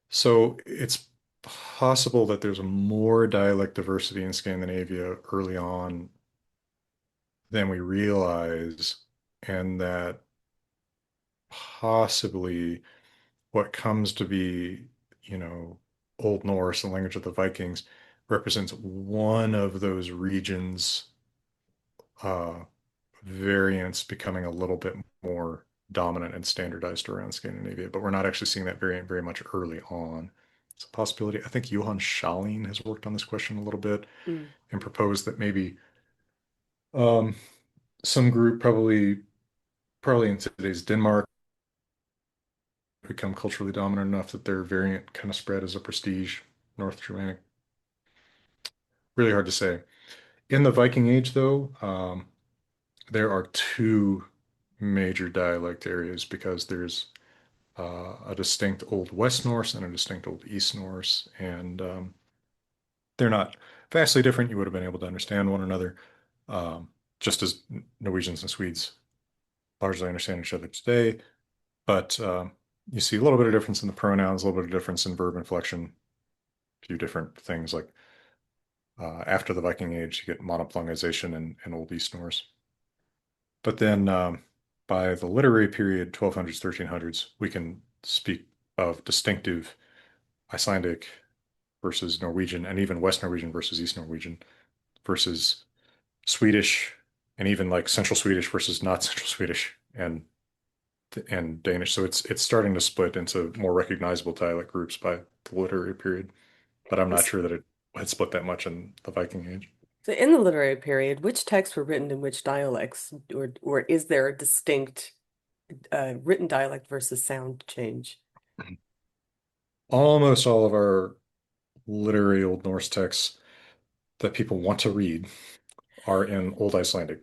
So it's possible that there's more dialect diversity in Scandinavia early on than we realize, and that possibly what comes to be, you know, Old Norse, the language of the Vikings, represents one of those regions' uh, variants becoming a little bit more dominant and standardized around Scandinavia, but we're not actually seeing that variant very much early on. It's a possibility. I think Johann Schalin has worked on this question a little bit Mhm. and proposed that maybe um, some group, probably in today's Denmark, become culturally dominant enough that their variant kind of spread as a prestige North Germanic. Really hard to say. In the Viking Age, though, there are two major dialect areas because there's a distinct Old West Norse and a distinct Old East Norse, and they're not vastly different. You would have been able to understand one another, um, just as Norwegians and Swedes largely understand each other today. But you see a little bit of difference in the pronouns, a little bit of difference in verb inflection, a few different things like After the Viking Age, you get monoplongization in Old East Norse. But then by the literary period, 1200s, 1300s, we can speak of distinctive Icelandic versus Norwegian, and even West Norwegian versus East Norwegian versus Swedish, and even like Central Swedish versus not Central Swedish, and Danish. So it's starting to split into more recognizable dialect groups by the literary period. But I'm not sure that it had split that much in the Viking Age. So in the literary period, which texts were written in which dialects, or is there a distinct written dialect versus sound change? Almost all of our literary Old Norse texts that people want to read are in Old Icelandic.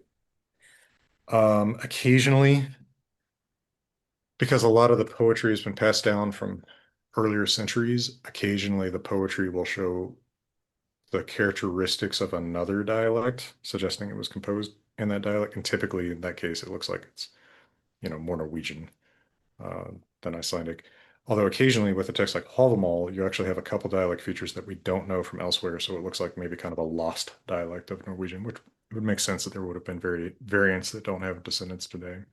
Occasionally, because a lot of the poetry has been passed down from earlier centuries, occasionally the poetry will show the characteristics of another dialect, suggesting it was composed in that dialect. And typically, in that case, it looks like it's, more Norwegian uh, than Icelandic. Although occasionally with a text like Hávamál, you actually have a couple dialect features that we don't know from elsewhere, so it looks like maybe kind of a lost dialect of Norwegian, which would make sense that there would have been variants that don't have descendants today.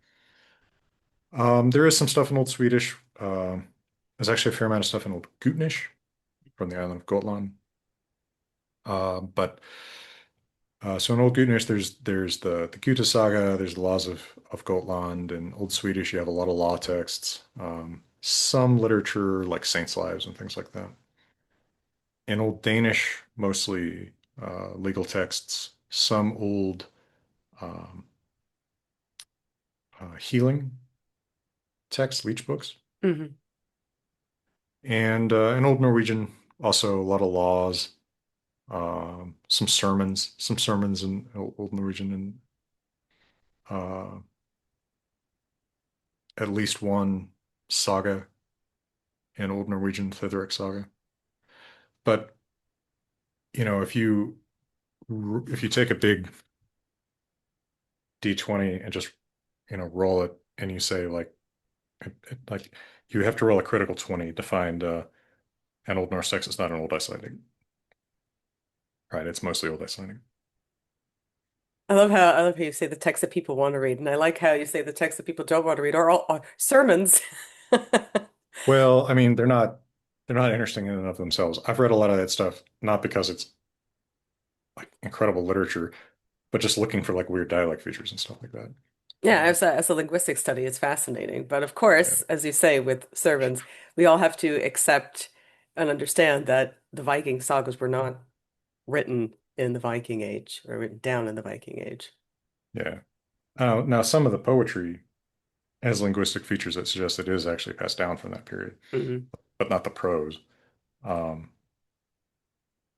There is some stuff in Old Swedish. There's actually a fair amount of stuff in Old Gutnish from the island of Gotland. But so in Old Gutnish, there's the Gutta Saga, there's the laws of Gotland. In Old Swedish, you have a lot of law texts, some literature like saints' lives and things like that. In Old Danish, mostly legal texts, some old um, healing texts, leech books, Hmm. and in Old Norwegian, also a lot of laws, some sermons in Old Norwegian, and uh, at least one saga in Old Norwegian, Thitherec saga. But if you take a big D20 and just roll it, and you say like you have to roll a critical 20 to find an Old Norse text. It's not an Old Icelandic, right? It's mostly Old Icelandic. I love how you say the text that people want to read, and I like how you say the text that people don't want to read, or all sermons. Well, I mean, they're not interesting in and of themselves. I've read a lot of that stuff, not because it's like incredible literature, but just looking for like weird dialect features and stuff like that. Yeah, Um, as a linguistic study, it's fascinating. But of yeah, course, as you say, with sermons, we all have to accept and understand that the Viking sagas were not written in the Viking Age or written down in the Viking Age. yeah. Now, some of the poetry has linguistic features that suggest it is actually passed down from that period, Hmm. but not the prose. Um,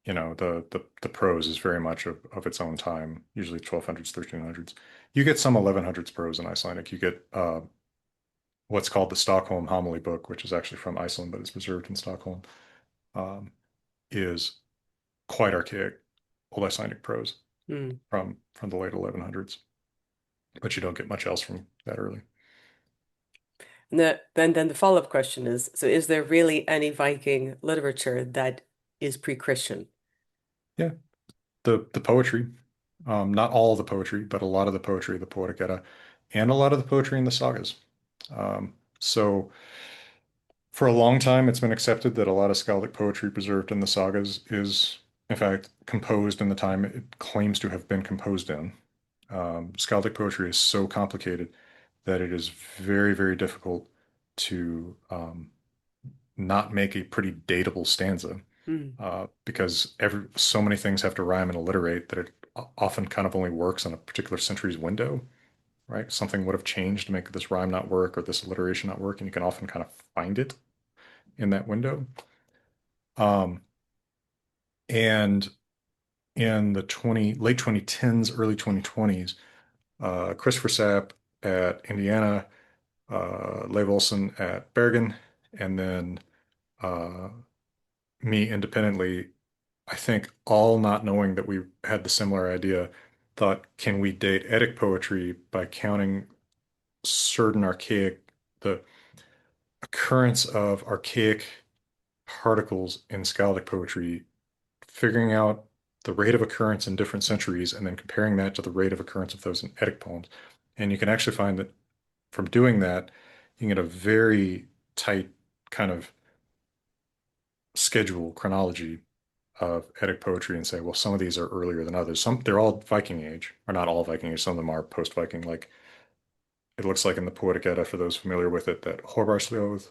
the prose is very much of its own time, usually 1200s, 1300s. You get some 1100s prose in Icelandic. You get what's called the Stockholm Homily Book, which is actually from Iceland, but it's preserved in Stockholm, um, is quite archaic Old Icelandic prose Mm. from the late 1100s, but you don't get much else from that early. And then the follow-up question is, so is there really any Viking literature that is pre-Christian? Yeah, the poetry, not all the poetry, but a lot of the poetry, the Poetic Edda, and a lot of the poetry in the sagas. So for a long time, it's been accepted that a lot of skaldic poetry preserved in the sagas is, in fact, composed in the time it claims to have been composed in. Skaldic poetry is so complicated that it is very, very difficult to not make a pretty datable stanza, Mm. because so many things have to rhyme and alliterate that it often kind of only works on a particular century's window, right? Something would have changed to make this rhyme not work or this alliteration not work, and you can often kind of find it in that window. Um, and in the late 2010s, early 2020s, Christopher Sapp at Indiana, Leif Olson at Bergen, and then uh, me independently, I think all not knowing that we had the similar idea, thought, can we date Eddic poetry by counting certain the occurrence of archaic particles in skaldic poetry, figuring out the rate of occurrence in different centuries and then comparing that to the rate of occurrence of those in Eddie poems. And you can actually find that from doing that, you can get a very tight kind of schedule, chronology of Eddic poetry and say, well, some of these are earlier than others. Some they're all Viking age, or not all Viking age. Some of them are post-Viking. Like it looks like in the Poetic Edda, for those familiar with it, that Horbarsljóð,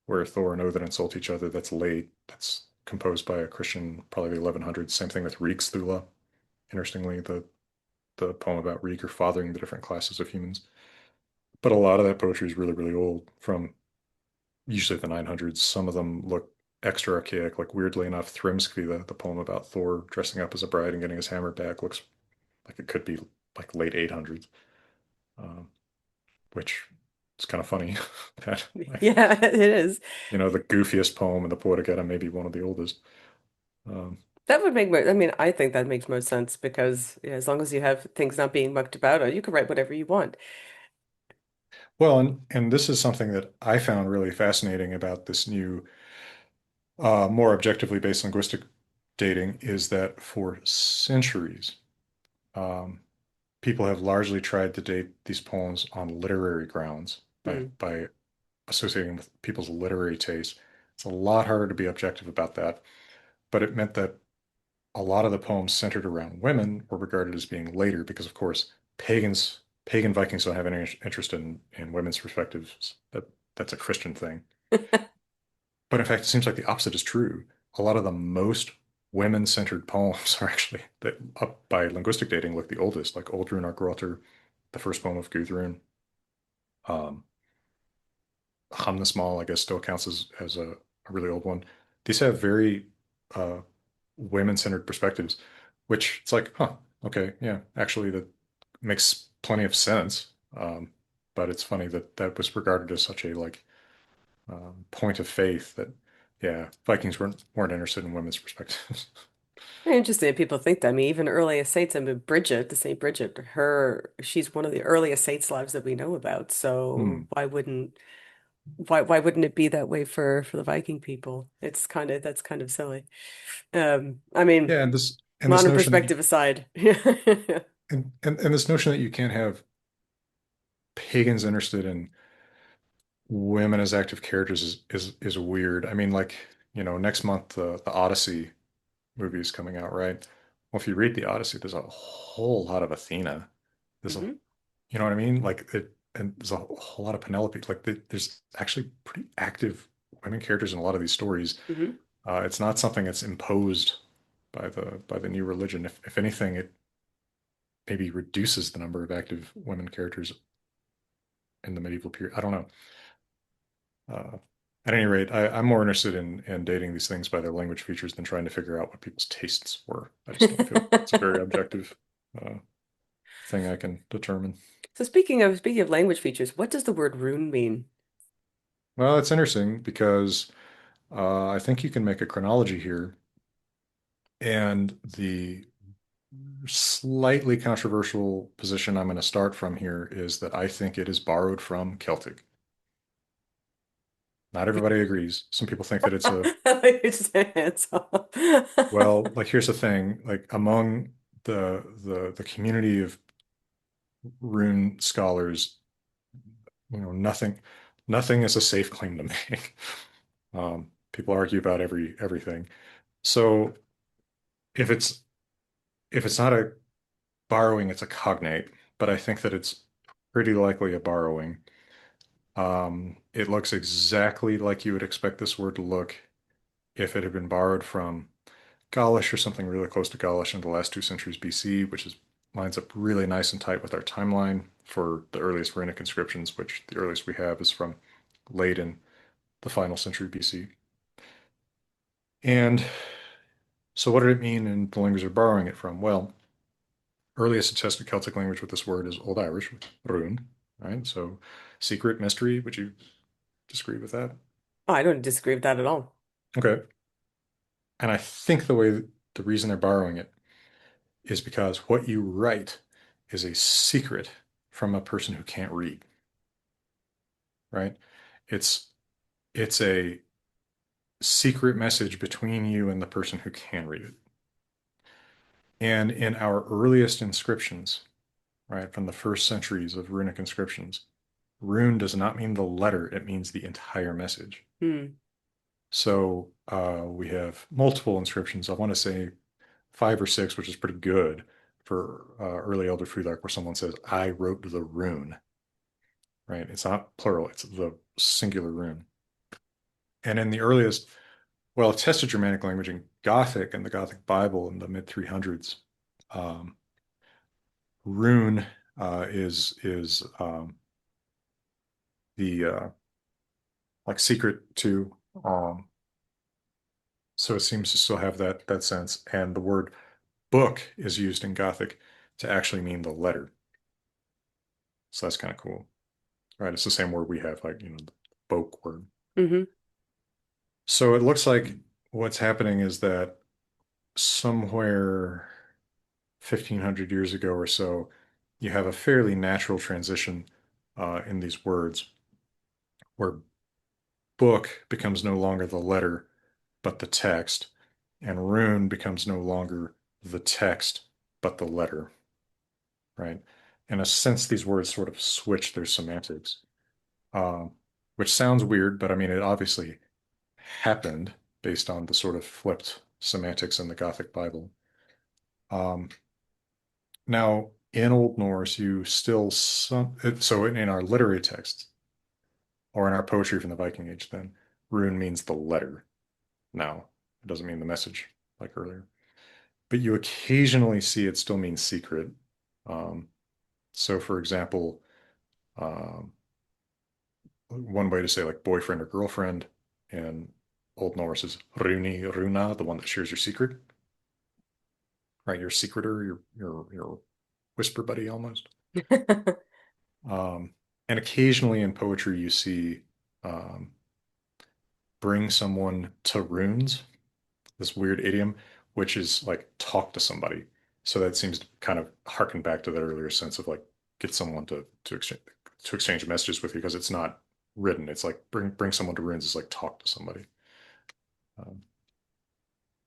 where Thor and Odin insult each other, that's late. That's composed by a Christian, probably the 1100s. Same thing with Ríkisþula. Interestingly, the poem about Ríkr fathering the different classes of humans. But a lot of that poetry is really, really old, from usually the 900s. Some of them look extra archaic. Like weirdly enough, Thrimskvi, the poem about Thor dressing up as a bride and getting his hammer back, looks like it could be like late 800s, um, which is kind of funny that like Yeah, it is. the goofiest poem in the Poetic Edda may be one of the oldest. Um, That would make I mean, I think that makes most sense because yeah, as long as you have things not being mucked about, you can write whatever you want. well, and this is something that I found really fascinating about this new, more objectively based linguistic dating is that for centuries, um, people have largely tried to date these poems on literary grounds Hmm. by associating with people's literary taste. It's a lot harder to be objective about that, but it meant that a lot of the poems centered around women were regarded as being later because, of course, pagan Vikings don't have any interest in women's perspectives. That's a Christian thing. But in fact, it seems like the opposite is true. A lot of the most women-centered poems are actually that up by linguistic dating look the oldest, like Old Rune Argrotter, the first poem of Gudrun. Um, Hamnesmal, I guess, still counts as a really old one. These have very uh, women-centered perspectives, which it's like, huh, okay, yeah, actually that makes plenty of sense. But it's funny that that was regarded as such a like point of faith that, yeah, Vikings weren't interested in women's perspectives. Interesting that people think that. I mean, even earliest saints, I mean, Bridget, the Saint Bridget, she's one of the earliest saints' lives that we know about. So Hmm. why wouldn't it be that way for the Viking people? That's kind of silly. I mean, Yeah, and this modern notion that you, perspective aside. and this notion that you can't have pagans interested in women as active characters is weird. I mean, like, next month the Odyssey movie is coming out, right? Well, if you read the Odyssey, there's a whole lot of Athena. There's a, Hmm. you know what I mean? Like it, and there's a whole lot of Penelope. Like there's actually pretty active women characters in a lot of these stories. Hmm. It's not something that's imposed by the new religion. If anything, it maybe reduces the number of active women characters in the medieval period. I don't know. Uh, at any rate, I'm more interested in dating these things by their language features than trying to figure out what people's tastes were. I just don't feel it's a very objective uh, thing I can determine. So speaking of language features, what does the word rune mean? Well, it's interesting because I think you can make a chronology here, and the slightly controversial position I'm going to start from here is that I think it is borrowed from Celtic. Not everybody agrees. Some people think that it's a You're just hands off. well, like here's the thing, like among the community of rune scholars, nothing is a safe claim to make. People argue about everything. So if it's if it's not a borrowing, it's a cognate, but I think that it's pretty likely a borrowing. It looks exactly like you would expect this word to look if it had been borrowed from Gaulish or something really close to Gaulish in the last 2 centuries BC, which is lines up really nice and tight with our timeline for the earliest runic inscriptions, which the earliest we have is from late in the final century BC. And so what did it mean in the language they're borrowing it from? Well, earliest attested Celtic language with this word is Old Irish, rune, right? So secret, mystery, would you disagree with that? Oh, I don't disagree with that at all. Okay. And I think the reason they're borrowing it is because what you write is a secret from a person who can't read, right? It's it's a secret message between you and the person who can read it. And in our earliest inscriptions, right, from the first centuries of runic inscriptions, rune does not mean the letter, it means the entire message. Hmm. So we have multiple inscriptions. I want to say five or six, which is pretty good for early Elder Futhark, where someone says, I wrote the rune, right? It's not plural, it's the singular rune. And in the earliest, well, tested Germanic language in Gothic and the Gothic Bible in the mid 300s, um, rune is the like secret to. So it seems to still have that sense. And the word book is used in Gothic to actually mean the letter. So that's kind of cool, right? It's the same word we have, like, the book word. Hmm. So it looks like what's happening is that somewhere 1500 years ago or so, you have a fairly natural transition in these words where book becomes no longer the letter, but the text, and rune becomes no longer the text, but the letter, right? In a sense, these words sort of switch their semantics, um, which sounds weird, but I mean, it obviously happened based on the sort of flipped semantics in the Gothic Bible. Um, Now, in Old Norse, you still so in our literary texts or in our poetry from the Viking Age, then rune means the letter. Now, it doesn't mean the message like earlier, but you occasionally see it still means secret. Um, so, for example, um, one way to say like boyfriend or girlfriend in Old Norse is runi, runa, the one that shares your secret, right? Your secreter, your whisper buddy almost. Um, and occasionally in poetry, you see um, bring someone to runes, this weird idiom, which is like talk to somebody. So that seems to kind of harken back to that earlier sense of like get someone to exchange messages with you because it's not written. It's like bring someone to runes is like talk to somebody. Um,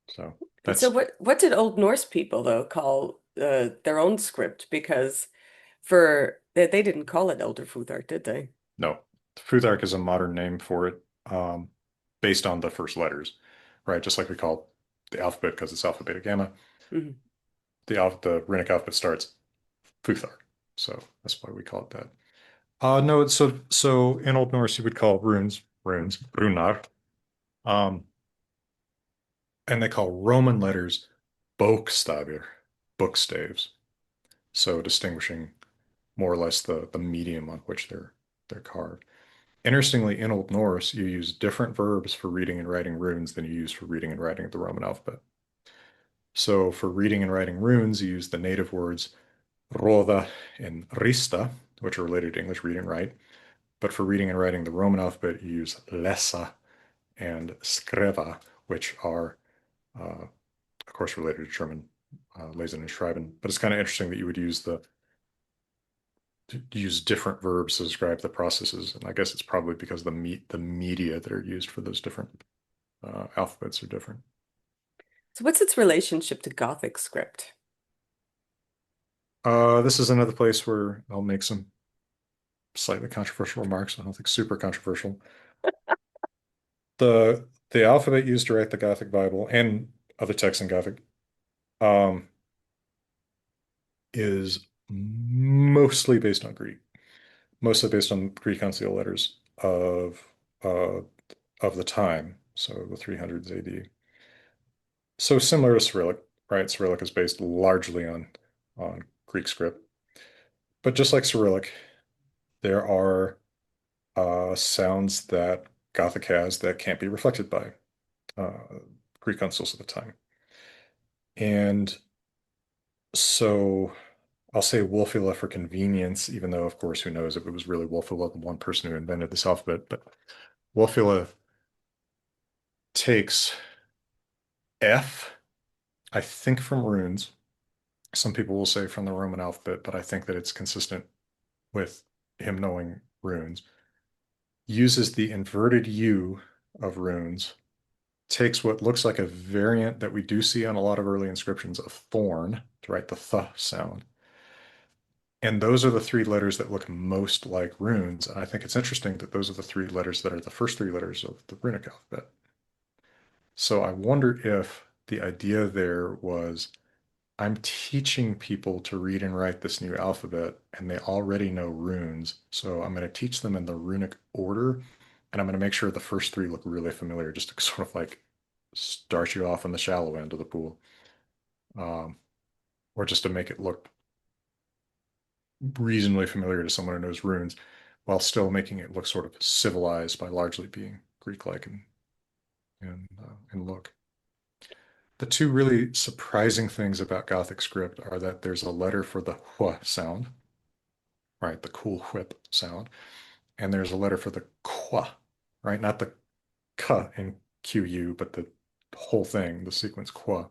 so So that's what did Old Norse people though call their own script? Because they didn't call it Elder Futhark, did they? no. Futhark is a modern name for it, um, based on the first letters, right? Just like we call the alphabet because it's alpha, beta, gamma. Hmm. The runic alphabet starts Futhark, so that's why we call it that. No, so in Old Norse you would call runes, runar, um, and they call Roman letters bokstavir, bookstaves. So distinguishing more or less the medium on which they're carved. Interestingly, in Old Norse, you use different verbs for reading and writing runes than you use for reading and writing the Roman alphabet. So for reading and writing runes, you use the native words roda and rista, which are related to English read and write. But for reading and writing the Roman alphabet, you use lesa and skreva, which are, of course, related to German lesen and schreiben. But it's kind of interesting that you would use different verbs to describe the processes. And I guess it's probably because the media that are used for those different alphabets are different. So what's its relationship to Gothic script? This is another place where I'll make some slightly controversial remarks. I don't think super controversial. The alphabet used to write the Gothic Bible and other texts in Gothic um, is mostly based on Greek, mostly based on Greek uncial letters uh, of the time, so the 300s AD. So similar to Cyrillic, right? Cyrillic is based largely on Greek script, but just like Cyrillic, there are sounds that Gothic has that can't be reflected by uh, Greek uncials at the time. And so I'll say Wolfila for convenience, even though, of course, who knows if it was really Wolfila, the one person who invented this alphabet. But Wolfila takes F, I think, from runes. Some people will say from the Roman alphabet, but I think that it's consistent with him knowing runes. Uses the inverted U of runes takes what looks like a variant that we do see on a lot of early inscriptions of thorn to write the th sound. And those are the three letters that look most like runes. And I think it's interesting that those are the three letters that are the first three letters of the runic alphabet. So I wonder if the idea there was I'm teaching people to read and write this new alphabet, and they already know runes. So I'm going to teach them in the runic order, and I'm going to make sure the first three look really familiar, just to sort of like start you off in the shallow end of the pool, um, or just to make it look reasonably familiar to someone who knows runes, while still making it look sort of civilized by largely being Greek-like in look. The two really surprising things about Gothic script are that there's a letter for the wh sound, right? The cool whip sound. And there's a letter for the qua, right? Not the k in QU, but the whole thing, the sequence qua.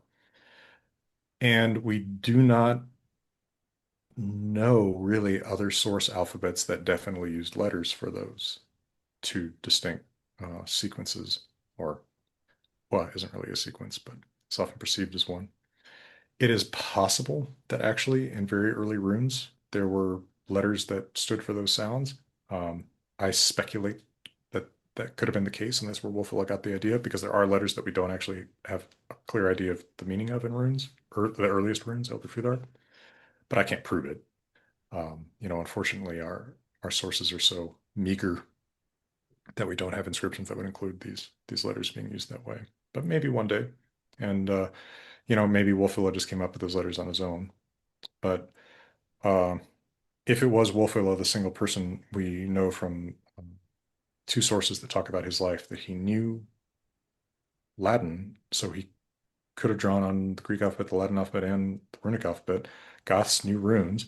And we do not know really other source alphabets that definitely used letters for those two distinct sequences, or qua isn't really a sequence, but it's often perceived as one. It is possible that actually in very early runes there were letters that stood for those sounds. Um, I speculate that that could have been the case, and that's where Wolfilla got the idea, because there are letters that we don't actually have a clear idea of the meaning of in runes, or the earliest runes, Elder Futhark, but I can't prove it. Unfortunately, our sources are so meager that we don't have inscriptions that would include these letters being used that way. But maybe one day, and maybe Wolfilla just came up with those letters on his own. But uh, if it was Wolfilla, the single person, we know from two sources that talk about his life that he knew Latin, so he could have drawn on the Greek alphabet, the Latin alphabet, and the runic alphabet. Goths knew runes.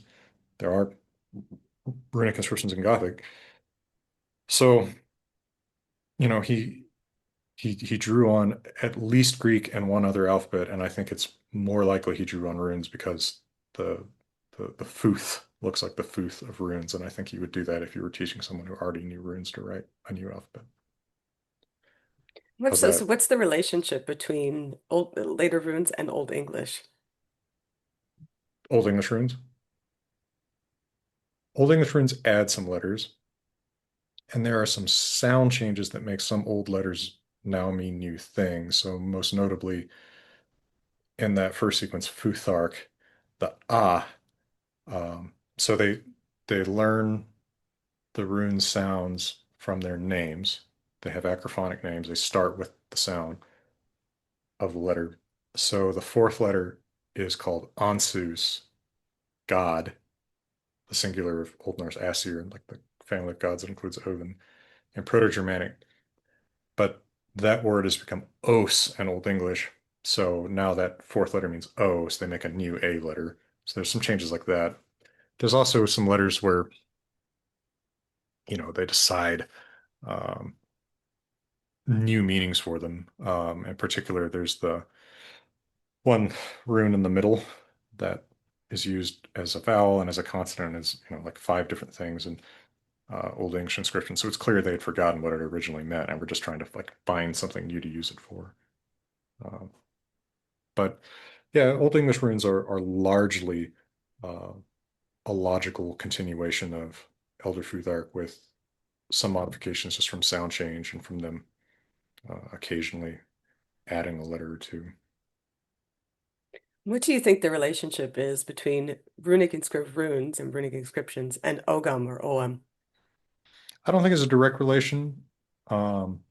There are runic inscriptions in Gothic. So, he drew on at least Greek and one other alphabet, and I think it's more likely he drew on runes because the the Futh looks like the Futh of runes, and I think you would do that if you were teaching someone who already knew runes to write a new alphabet. How's So that? what's the relationship between old later runes and Old English? Old English runes. Old English runes add some letters, and there are some sound changes that make some old letters now mean new things. So most notably in that first sequence, Futhark, the ah. So they learn the rune sounds from their names. They have acrophonic names. They start with the sound of the letter. So the fourth letter is called Ansus, God, the singular of Old Norse Asir, like the family of gods that includes Odin, in Proto-Germanic. But that word has become os in Old English. So now that fourth letter means O, so they make a new A letter. So there's some changes like that. There's also some letters where, they decide um, new meanings for them. In particular, there's the one rune in the middle that is used as a vowel and as a consonant as, like five different things in Old English inscription. So it's clear they had forgotten what it originally meant, and we're just trying to like find something new to use it for. Uh, but yeah, Old English runes are largely uh, a logical continuation of Elder Futhark with some modifications just from sound change and from them occasionally adding a letter or two. What do you think the relationship is between runic inscript runes and runic inscriptions and Ogam or Oam? I don't think it's a direct relation. Um,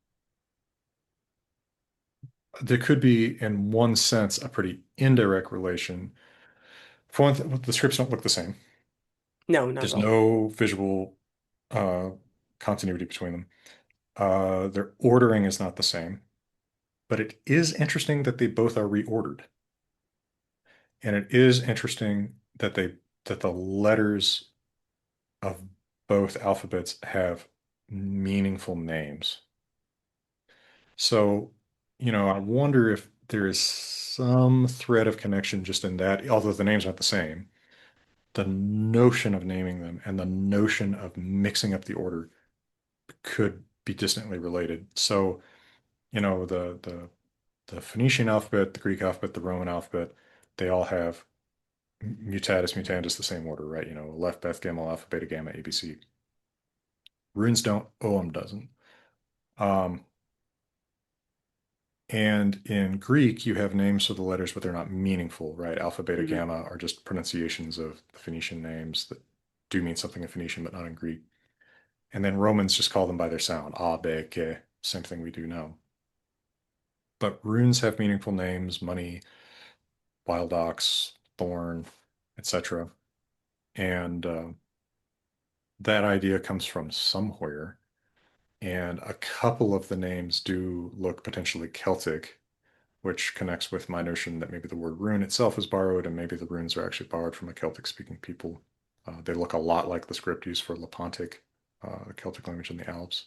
there could be, in one sense, a pretty indirect relation. For one, the scripts don't look the same. No, not at There's all. no visual uh, continuity between them. Their ordering is not the same, but it is interesting that they both are reordered, and it is interesting that the letters of both alphabets have meaningful names. So, I wonder if there is some thread of connection just in that, although the names aren't the same, the notion of naming them and the notion of mixing up the order could be distantly related. So, the the Phoenician alphabet, the Greek alphabet, the Roman alphabet, they all have mutatis mutandis the same order, right? You know, Aleph, Beth, Gamma, Alpha, Beta, Gamma, ABC. Runes don't, Ogham doesn't. Um, and in Greek, you have names for the letters, but they're not meaningful, right? Alpha, Beta, Hmm. Gamma are just pronunciations of the Phoenician names that do mean something in Phoenician, but not in Greek. And then Romans just call them by their sound, a, be, ke, same thing we do now. But runes have meaningful names, money, wild ox, thorn, etc. And that idea comes from somewhere. And a couple of the names do look potentially Celtic, which connects with my notion that maybe the word rune itself is borrowed, and maybe the runes are actually borrowed from a Celtic speaking people. They look a lot like the script used for Lepontic, Celtic language in the Alps.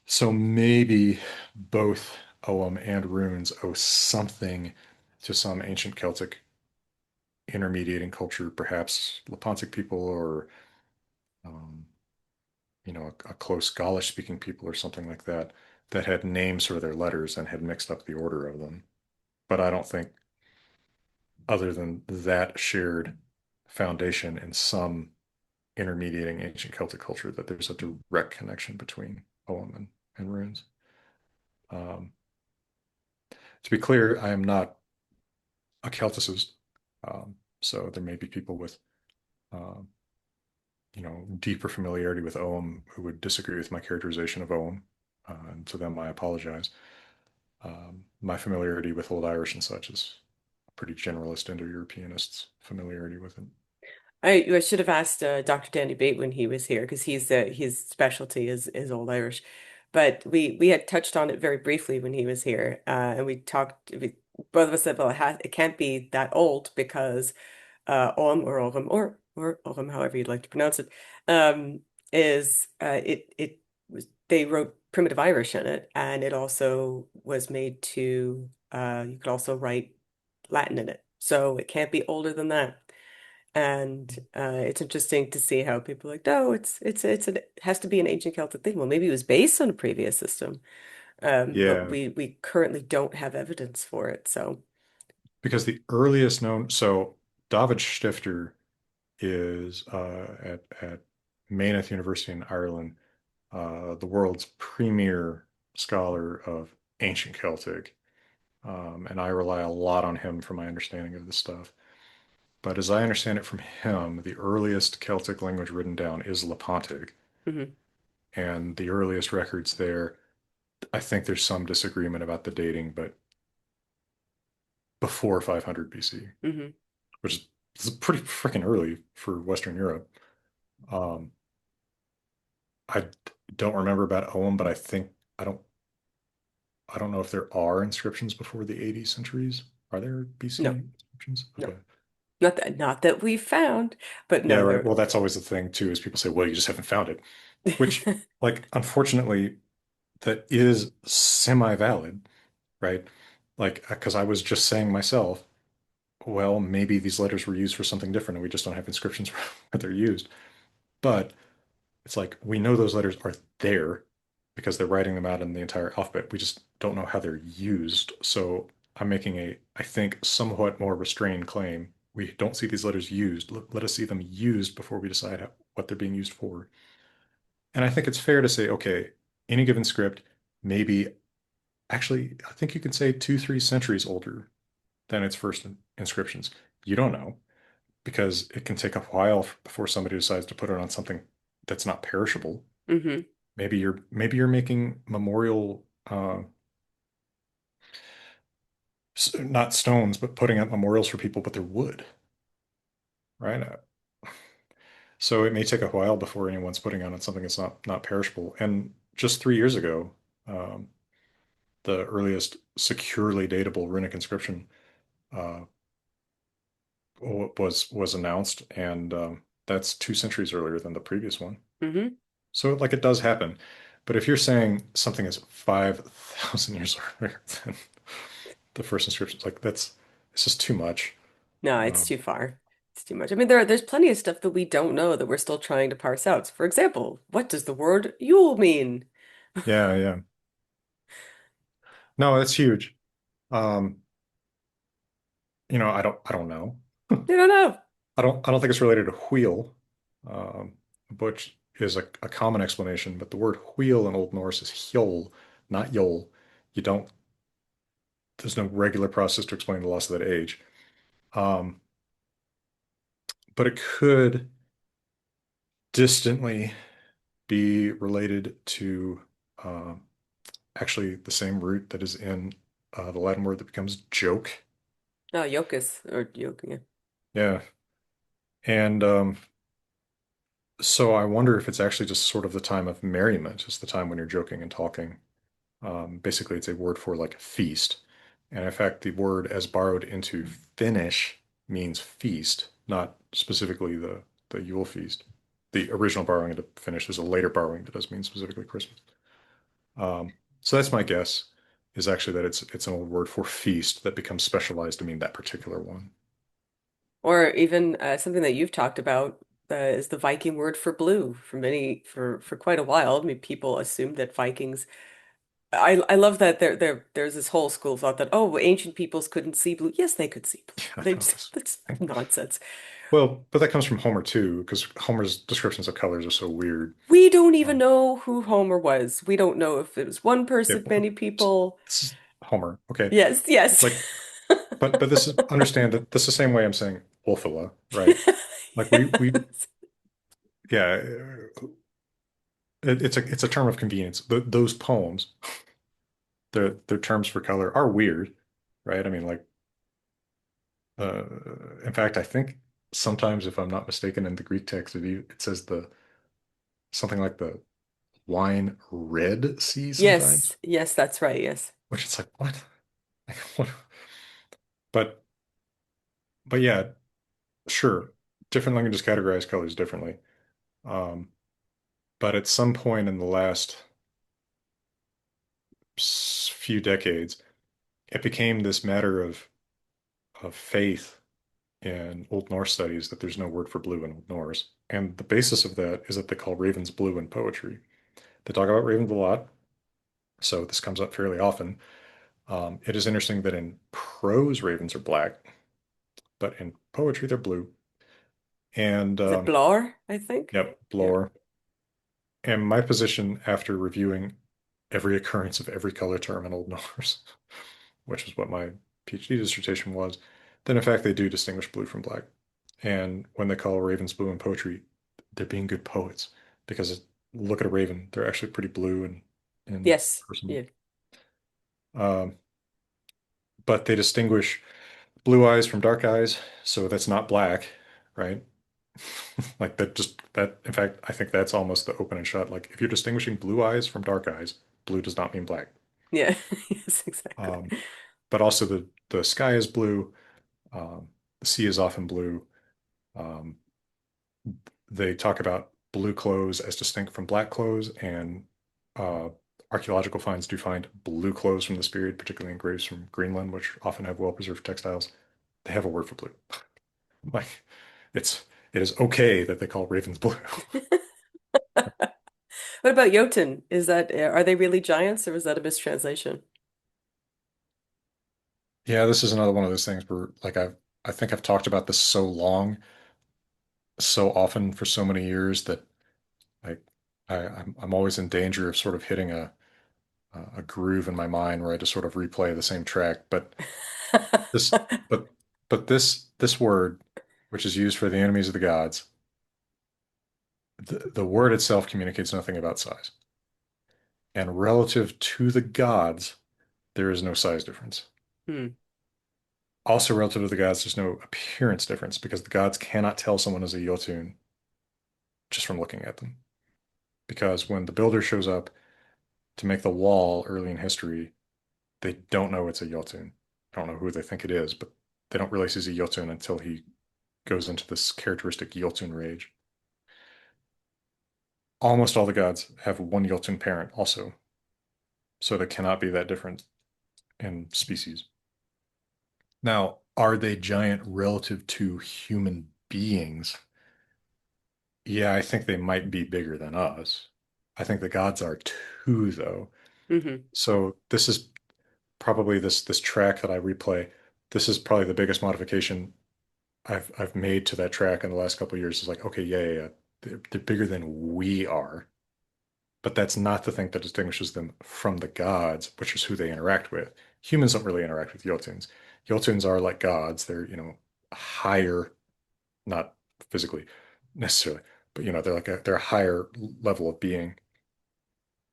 So maybe both Ogham and runes owe something to some ancient Celtic intermediating culture, perhaps Lepontic people or um, a close Gaulish speaking people or something like that that had names for their letters and had mixed up the order of them. But I don't think, other than that shared foundation in some intermediating ancient Celtic culture, that there's a direct connection between poem and runes. Um, to be clear, I am not a Celticist. So there may be people with, um, deeper familiarity with Ogham who would disagree with my characterization of Ogham. And to them, I apologize. My familiarity with Old Irish and such is pretty generalist Indo-Europeanist familiarity with it. I should have asked Dr. Danny Bate when he was here because his specialty is Old Irish, but we had touched on it very briefly when he was here, and we talked. Both of us said, well, it can't be that old because or Orm, however you'd like to pronounce it, is it was they wrote primitive Irish in it, and it also was made to you could also write Latin in it, so it can't be older than that. And it's interesting to see how people are like, no, it has to be an ancient Celtic thing. Well, maybe it was based on a previous system, but Yeah, we currently don't have evidence for it. So, because the earliest known, so David Stifter is at Maynooth University in Ireland, the world's premier scholar of ancient Celtic. And I rely a lot on him for my understanding of this stuff. But as I understand it from him, the earliest Celtic language written down is Lepontic. hmm And the earliest records there, I think there's some disagreement about the dating, but before 500 BC, hmm which is pretty freaking early for Western Europe. Um, I don't remember about Ogham, but I don't I don't know if there are inscriptions before the 80 centuries. Are there no, BC inscriptions? no, Okay. not that we found, but Yeah, no, right. there. Well, that's always the thing too, is people say, well, you just haven't found it, which, like, unfortunately, that is semi-valid, right? Like, because I was just saying myself, well, maybe these letters were used for something different and we just don't have inscriptions where they're used. But it's like we know those letters are there because they're writing them out in the entire alphabet. We just don't know how they're used. So I'm making I think, somewhat more restrained claim. We don't see these letters used. Let us see them used before we decide what they're being used for. And I think it's fair to say, okay, any given script, maybe actually, I think you can say 2, 3 centuries older than its first inscriptions. You don't know because it can take a while before somebody decides to put it on something that's not perishable. hmm Maybe you're making memorial, not stones, but putting up memorials for people, but they're wood, right? So it may take a while before anyone's putting on something that's not perishable. And just 3 years ago, um, the earliest securely datable runic inscription uh, was announced, and that's 2 centuries earlier than the previous one. hmm So like it does happen. But if you're saying something is 5,000 years earlier than the first inscription, like it's just too much. No, it's Um, too far. It's too much. I mean, there's plenty of stuff that we don't know that we're still trying to parse out. For example, what does the word Yule mean? yeah, yeah. No, that's huge. Um, I don't know. I don't know. I don't think it's related to wheel, um, which is a common explanation, but the word wheel in Old Norse is hjol, not yol. You don't, there's no regular process to explain the loss of that age. Um, but it could distantly be related to um, actually the same root that is in the Latin word that becomes joke. No, Yokas or Yok. Yeah. Yeah. And so I wonder if it's actually just sort of the time of merriment, just the time when you're joking and talking. Basically, it's a word for like a feast. And in fact, the word as borrowed into Finnish means feast, not specifically the Yule feast. The original borrowing into Finnish, there's a later borrowing that does mean specifically Christmas. So that's my guess, is actually that it's an old word for feast that becomes specialized to mean that particular one. Or even something that you've talked about is the Viking word for blue. For quite a while, I mean, people assumed that Vikings. I love that there's this whole school of thought that oh, ancient peoples couldn't see blue. Yes, they could see blue. Yeah, They no, just, that's nonsense. well, but that comes from Homer too, because Homer's descriptions of colors are so weird. We don't even Um, know who Homer was. We don't know if it was one yeah, person, many people. this is Homer, okay? Yes, yes. Like, but this is understand that this is the same way I'm saying Wolfula, right? Like we Yes. yeah, it's a term of convenience. Those poems, their terms for color are weird, right? I mean, like, uh, in fact, I think sometimes, if I'm not mistaken, in the Greek text, it says the something like the wine red sea sometimes, Yes, yes, that's right. Yes. which it's like what? Like, what? But but yeah, sure, different languages categorize colors differently. Um, but at some point in the last few decades, it became this matter of faith in Old Norse studies that there's no word for blue in Old Norse. And the basis of that is that they call ravens blue in poetry. They talk about ravens a lot, so this comes up fairly often. It is interesting that in prose, ravens are black, but in poetry, they're blue. And Is it Blar, I think? yep, Yeah. blore. And my position after reviewing every occurrence of every color term in Old Norse, which is what my PhD dissertation was, then in fact they do distinguish blue from black. And when they call ravens blue in poetry, they're being good poets because look at a raven, they're actually pretty blue and Yes. personable. Yeah. Um, but they distinguish blue eyes from dark eyes, so that's not black, right? Like that just that in fact, I think that's almost the open and shut. Like if you're distinguishing blue eyes from dark eyes, blue does not mean black. Yeah. Yes, exactly. Um, but also the sky is blue, the sea is often blue. Um, they talk about blue clothes as distinct from black clothes, and uh, archaeological finds do find blue clothes from this period, particularly in graves from Greenland, which often have well-preserved textiles. They have a word for blue. Like it's it is okay that they call ravens blue. What about Jotun? Is that are they really giants or was that a mistranslation? Yeah, this is another one of those things where like I think I've talked about this so long, so often for so many years that like I'm always in danger of sort of hitting a groove in my mind where I just sort of replay the same track. This but but this word, which is used for the enemies of the gods, the word itself communicates nothing about size. And relative to the gods, there is no size difference. Hmm. Also, relative to the gods, there's no appearance difference because the gods cannot tell someone is a Jotun just from looking at them. Because when the builder shows up to make the wall early in history, they don't know it's a Jotun. I don't know who they think it is, but they don't realize he's a Jotun until he goes into this characteristic Jotun rage. Almost all the gods have one Jotun parent also, so they cannot be that different in species. Now, are they giant relative to human beings? Yeah, I think they might be bigger than us. I think the gods are too, though. Hmm. So this is probably this track that I replay. This is probably the biggest modification I've made to that track in the last couple of years. Is like, okay, yeah, yeah, yeah. They're bigger than we are, but that's not the thing that distinguishes them from the gods, which is who they interact with. Humans don't really interact with Jotuns. Jotuns are like gods. They're, higher, not physically necessarily, but they're a higher level of being.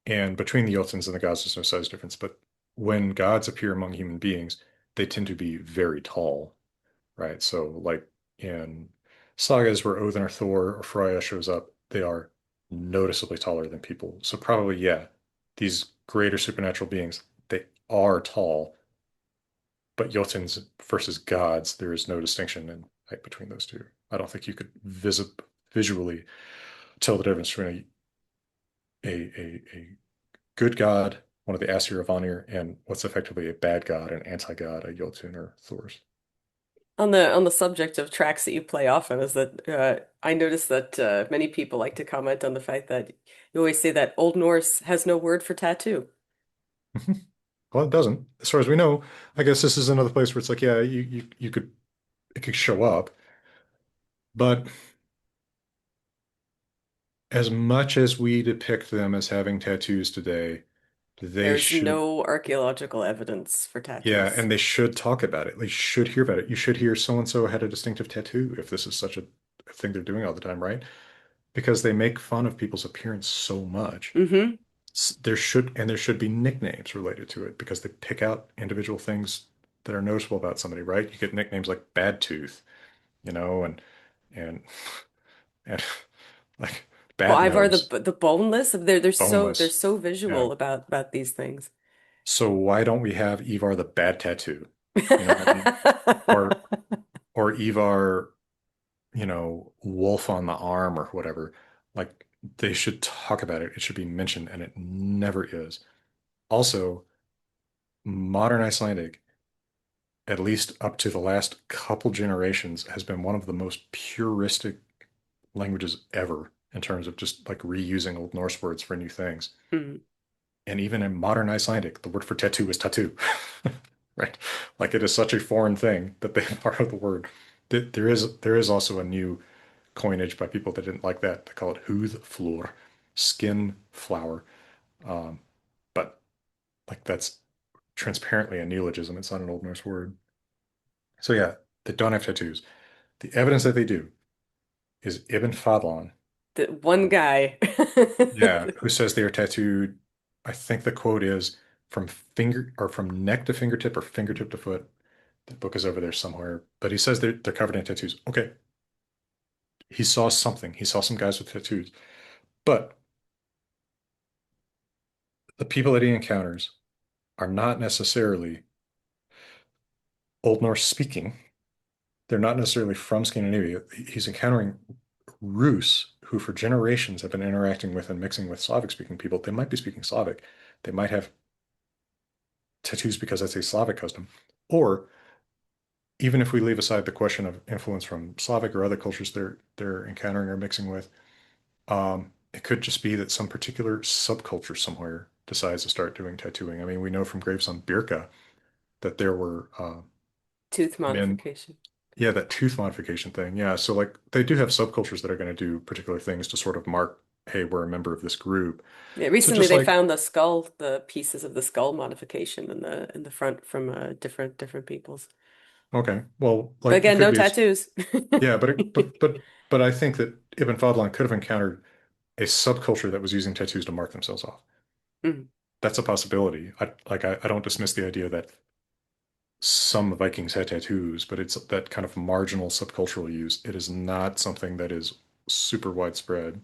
And between the Jotuns and the gods, there's no size difference. But when gods appear among human beings, they tend to be very tall, right? So, like in sagas where Odin or Thor or Freya shows up, they are noticeably taller than people. So, probably, yeah, these greater supernatural beings, they are tall, but Jotuns versus gods, there is no distinction in height between those two. I don't think you could visually tell the difference between a good god, one of the Aesir of Vanir, and what's effectively a bad god, an anti-god, a Jotun or Thor's. On the subject of tracks that you play often, is that I noticed that many people like to comment on the fact that you always say that Old Norse has no word for tattoo. Well, it doesn't. As far as we know, I guess this is another place where it's like, yeah, you could it could show up, but as much as we depict them as having tattoos today, they There's should, no archaeological evidence for yeah, tattoos. and they should talk about it. They should hear about it. You should hear so and so had a distinctive tattoo if this is such a thing they're doing all the time, right? Because they make fun of people's appearance so much. Hmm. There should be nicknames related to it because they pick out individual things that are noticeable about somebody, right? You get nicknames like Bad Tooth, and and like Well, Bad Ivar Nose, the boneless, they're Boneless. so Yeah. visual about these things. So why don't we have Ivar the Bad Tattoo? You know what I mean? Or or Ivar, Wolf on the arm or whatever. Like they should talk about it. It should be mentioned, and it never is. Also, modern Icelandic, at least up to the last couple generations, has been one of the most puristic languages ever in terms of just like reusing Old Norse words for new things. Mm. And even in modern Icelandic, the word for tattoo is tattoo, right? Like it is such a foreign thing that they borrow the word. There is also a new coinage by people that didn't like that. They call it hudflur, skin flower. Um, but like that's transparently a neologism. It's not an Old Norse word. So yeah, they don't have tattoos. The evidence that they do is Ibn Fadlan, The one guy. yeah, who says they are tattooed. I think the quote is from neck to fingertip or fingertip to foot. The book is over there somewhere, but he says they're covered in tattoos. Okay, he saw something. He saw some guys with tattoos, but the people that he encounters are not necessarily Old Norse speaking. They're not necessarily from Scandinavia. He's encountering Rus, who for generations have been interacting with and mixing with Slavic speaking people. They might be speaking Slavic. They might have tattoos because that's a Slavic custom. Or even if we leave aside the question of influence from Slavic or other cultures they're encountering or mixing with, it could just be that some particular subculture somewhere decides to start doing tattooing. I mean, we know from graves on Birka that there were Tooth men, modification. yeah, that tooth modification thing. Yeah, so like they do have subcultures that are going to do particular things to sort of mark, hey, we're a member of this group. Yeah, So recently just they like, found the pieces of the skull modification in the front from different peoples. okay, well, But like it again, could no be, tattoos. yeah, but I think that Ibn Fadlan could have encountered a subculture that was using tattoos to mark themselves off. Mhm. That's a possibility. I don't dismiss the idea that some Vikings had tattoos, but it's that kind of marginal subcultural use. It is not something that is super widespread.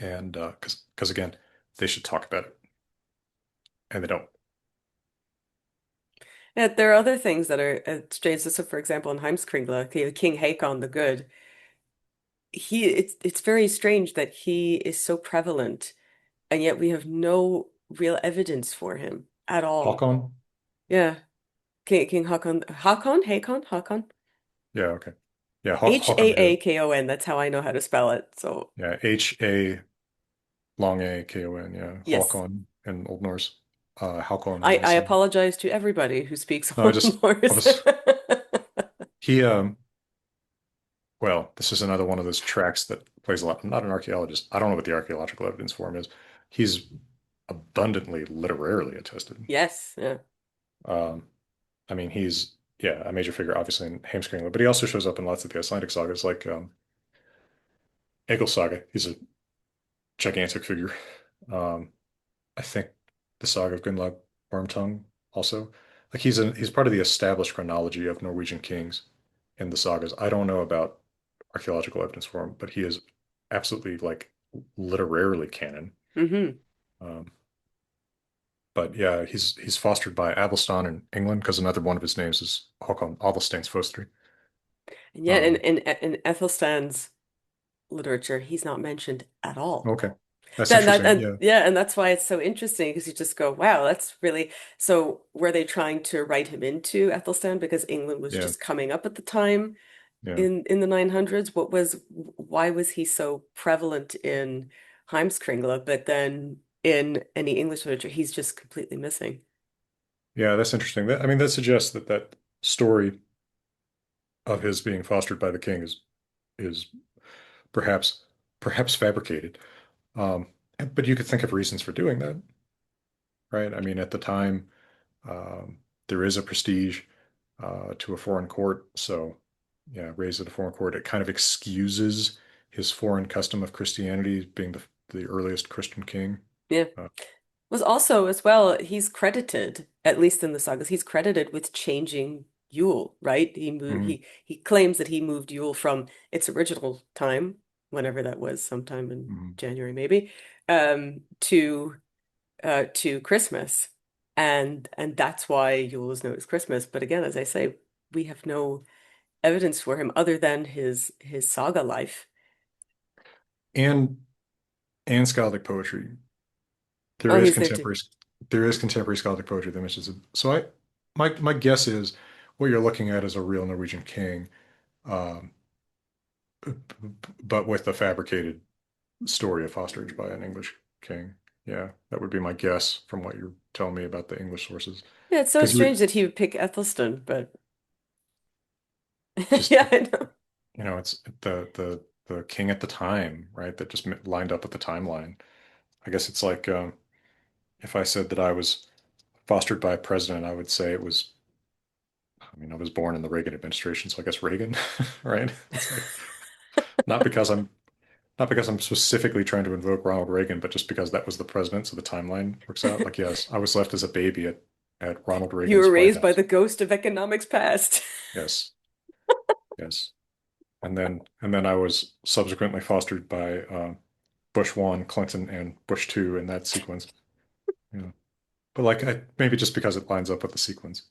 And because again, they should talk about it, and they don't. Yeah, there are other things that are strange. So, for example, in Heimskringla, King Haakon the Good, it's very strange that he is so prevalent, and yet we have no real evidence for him at all. Håkon? Yeah, King Haakon. Yeah, okay. Yeah, Håkon, yeah. Haakon. That's how I know how to spell it. So Yeah, H A long A K O N, yeah. yes. Håkon in Old Norse. Hákon I Haraldsson. apologize to everybody who speaks No, Old I Norse. was he well, this is another one of those tracks that plays a lot. I'm not an archaeologist. I don't know what the archaeological evidence for him is. He's abundantly literarily attested. Yes, yeah. Um, I mean, he's yeah, a major figure obviously in Heimskringla, but he also shows up in lots of the Icelandic sagas, like Egil Saga. He's a gigantic figure. Um, I think the Saga of Gunnlaug Ormtongue also. Like he's part of the established chronology of Norwegian kings in the sagas. I don't know about archaeological evidence for him, but he is absolutely like literarily canon. Hmm. Um, but yeah, he's fostered by Athelstan in England because another one of his names is Håkon Adelstein's Fostri. And yet Um, in Ethelstan's literature, he's not mentioned at all. okay, that's That interesting. and Yeah, yeah, and that's why it's so interesting because you just go, wow, that's really so were they trying to write him into Ethelstan because England was yeah, just coming up at the time yeah, in the 900s? Why was he so prevalent in Heimskringla, but then in any English literature, he's just completely missing? yeah. That's interesting. I mean, that suggests that that story of his being fostered by the king is perhaps perhaps fabricated. Um, but you could think of reasons for doing that, right? I mean, at the time, um, there is a prestige to a foreign court, so yeah, raised at a foreign court, it kind of excuses his foreign custom of Christianity being the earliest Christian king. Yeah. Uh, Was also as well, he's credited, at least in the sagas, he's credited with changing Yule, right? mhm, He claims that he moved Yule from its original time, whenever that was, sometime in mhm. January maybe, to Christmas. And that's why Yule is known as Christmas. But again, as I say, we have no evidence for him other than his saga life. And and Skaldic poetry. There Oh, is he's there too. contemporary there is contemporary Skaldic poetry that mentions it. So my guess is what you're looking at is a real Norwegian king, um, but with a fabricated story of fosterage by an English king. Yeah, that would be my guess from what you're telling me about the English sources. Yeah, it's so Because you strange would that he would pick Ethelstan, but just, yeah, I know. it's the king at the time, right? That just lined up with the timeline. I guess it's like if I said that I was fostered by a president, I would say it was. I mean, I was born in the Reagan administration, so I guess Reagan, right? It's like not because I'm not because I'm specifically trying to invoke Ronald Reagan, but just because that was the president, so the timeline works out. Like, yes, I was left as a baby at Ronald You Reagan's were White raised by House. the ghost of economics past. Yes, yes. And then I was subsequently fostered by Bush one, Clinton, and Bush two in that sequence. Yeah. But like maybe just because it lines up with the sequence.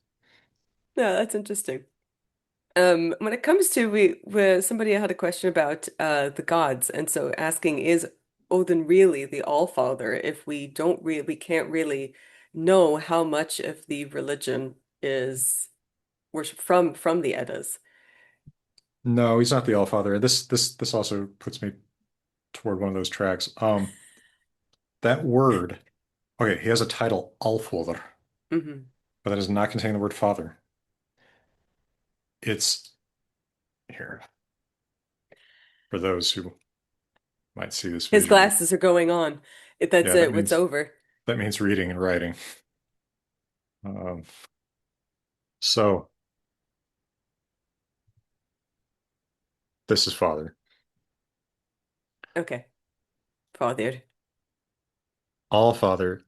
No, that's interesting. When it comes to where somebody had a question about the gods, and so asking, is Odin really the All-Father if we can't really know how much of the religion is worship from the Eddas? No, he's not the Allfather. This also puts me toward one of those tracks. That word, okay, he has a title, Allfather, Hmm. but that does not contain the word father. It's here for those who might see this His visually. glasses are going on. That's Yeah, it. What's over? that means reading and writing. Um, so this is father. Okay. Father All father.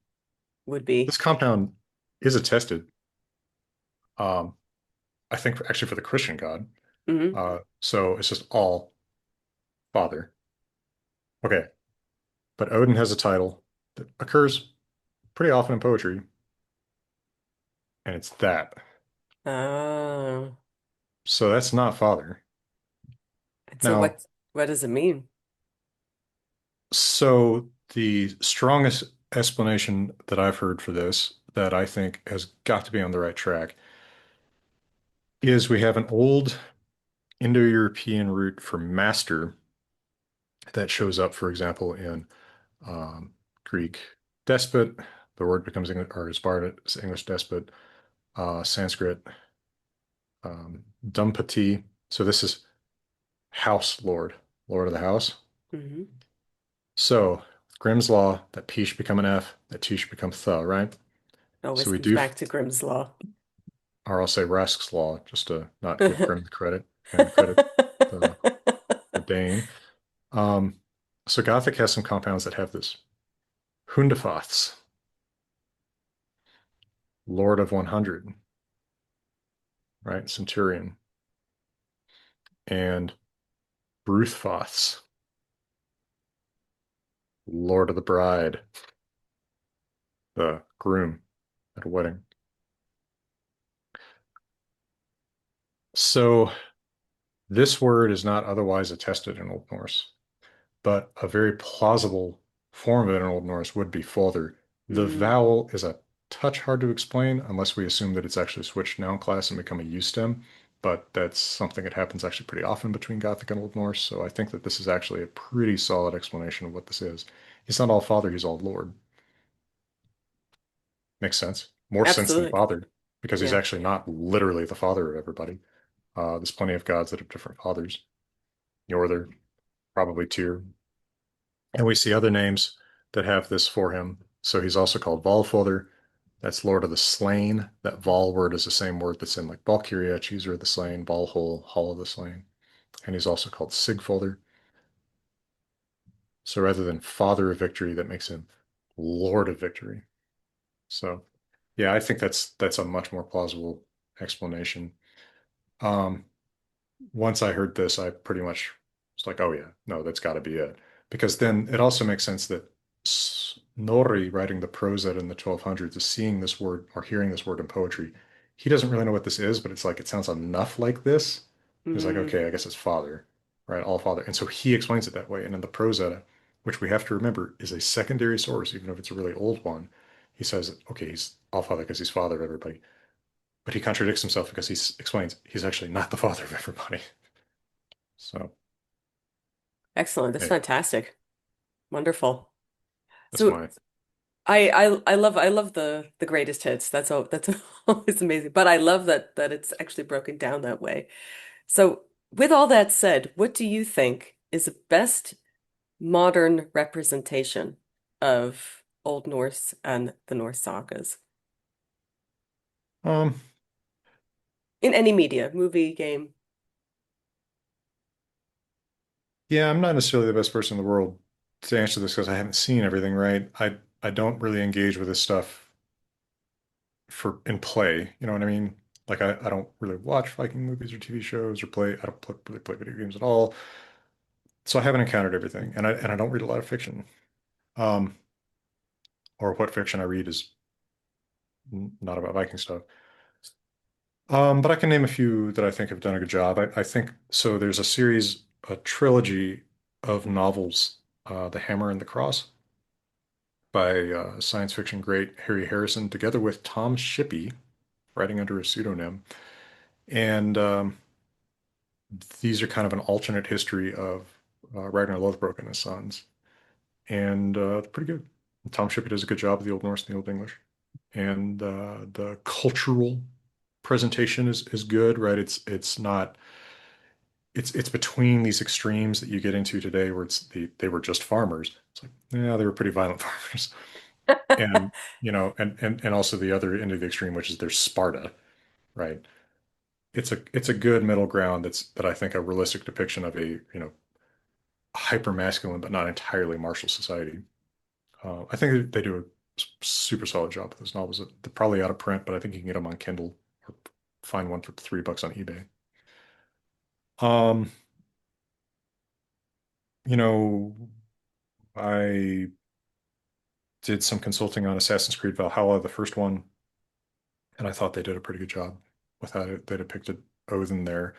would This be. compound is attested. Um, I think actually for the Christian God. Hmm. So it's just all father. Okay, but Odin has a title that occurs pretty often in poetry, and it's that. Oh. So that's not father. And so Now, what does it mean? so the strongest explanation that I've heard for this, that I think has got to be on the right track, is we have an old Indo-European root for master that shows up, for example, in Greek despot. The word becomes English, or is borrowed as English despot, Sanskrit, Dumpati. So this is house lord, lord of the house. Hmm. So Grimm's law, that P should become an F, that T should become th, right? So Always we comes do, back to Grimm's Law. or I'll say Rask's law, just to not give Grimm the credit and credit the, the Dane. Um, so Gothic has some compounds that have this. Hundefaths, Lord of 100, right? Centurion. And Bruthfaths, Lord of the Bride, the groom at a wedding. So this word is not otherwise attested in Old Norse, but a very plausible form of it in Old Norse would be father. The Mm, vowel is a touch hard to explain unless we assume that it's actually switched noun class and become a U stem, but that's something that happens actually pretty often between Gothic and Old Norse, so I think that this is actually a pretty solid explanation of what this is. He's not all father, he's all lord. Makes sense. More sense than absolutely. father, because he's Yeah. actually not literally the father of everybody. There's plenty of gods that have different fathers. Njordr, probably Tyr. And we see other names that have this for him. So he's also called Valfodr. That's Lord of the Slain. That Val word is the same word that's in like Valkyria, Chooser of the Slain, Valhall, Hall of the Slain. And he's also called Sigfolder. So rather than Father of Victory, that makes him Lord of Victory. So yeah, I think that's a much more plausible explanation. Um, Once I heard this, I pretty much was like, oh yeah, no, that's got to be it. Because then it also makes sense that Snorri writing the prose in the 1200s is seeing this word or hearing this word in poetry. He doesn't really know what this is, but it's like it sounds enough like this. He's like, Mm, okay, I guess it's father, right? All father. And so he explains it that way. And in the prose edda, which we have to remember is a secondary source, even if it's a really old one, he says, okay, he's all father because he's father of everybody. But he contradicts himself because he explains he's actually not the father of everybody. So excellent. That's anyway, fantastic. Wonderful. that's So my I love the greatest hits. That's always amazing. But I love that it's actually broken down that way. So with all that said, what do you think is the best modern representation of Old Norse and the Norse sagas um in any media, movie, game? yeah, I'm not necessarily the best person in the world to answer this because I haven't seen everything, right? I don't really engage with this stuff for in play, you know what I mean? Like I don't really watch Viking movies or TV shows or play I don't really play video games at all. So I haven't encountered everything and I don't read a lot of fiction. Um or what fiction I read is not about Viking stuff. But I can name a few that I think have done a good job. I think so. There's a series, a trilogy of novels, The Hammer and the Cross by science fiction great Harry Harrison, together with Tom Shippey, writing under a pseudonym. And these are kind of an alternate history of Ragnar Lothbrok and his sons. And it's pretty good. Tom Shippey does a good job of the Old Norse and the Old English. And the cultural presentation is good, right? It's not it's between these extremes that you get into today where they were just farmers. It's like, yeah, they were pretty violent farmers. And and also the other end of the extreme, which is there's Sparta, right? It's a good middle ground that I think a realistic depiction of a, hyper masculine but not entirely martial society. I think they do a super solid job with those novels. They're probably out of print, but I think you can get them on Kindle or find one for $3 on eBay. Um, you know, I did some consulting on Assassin's Creed Valhalla, the first one, and I thought they did a pretty good job with how they depicted Odin there.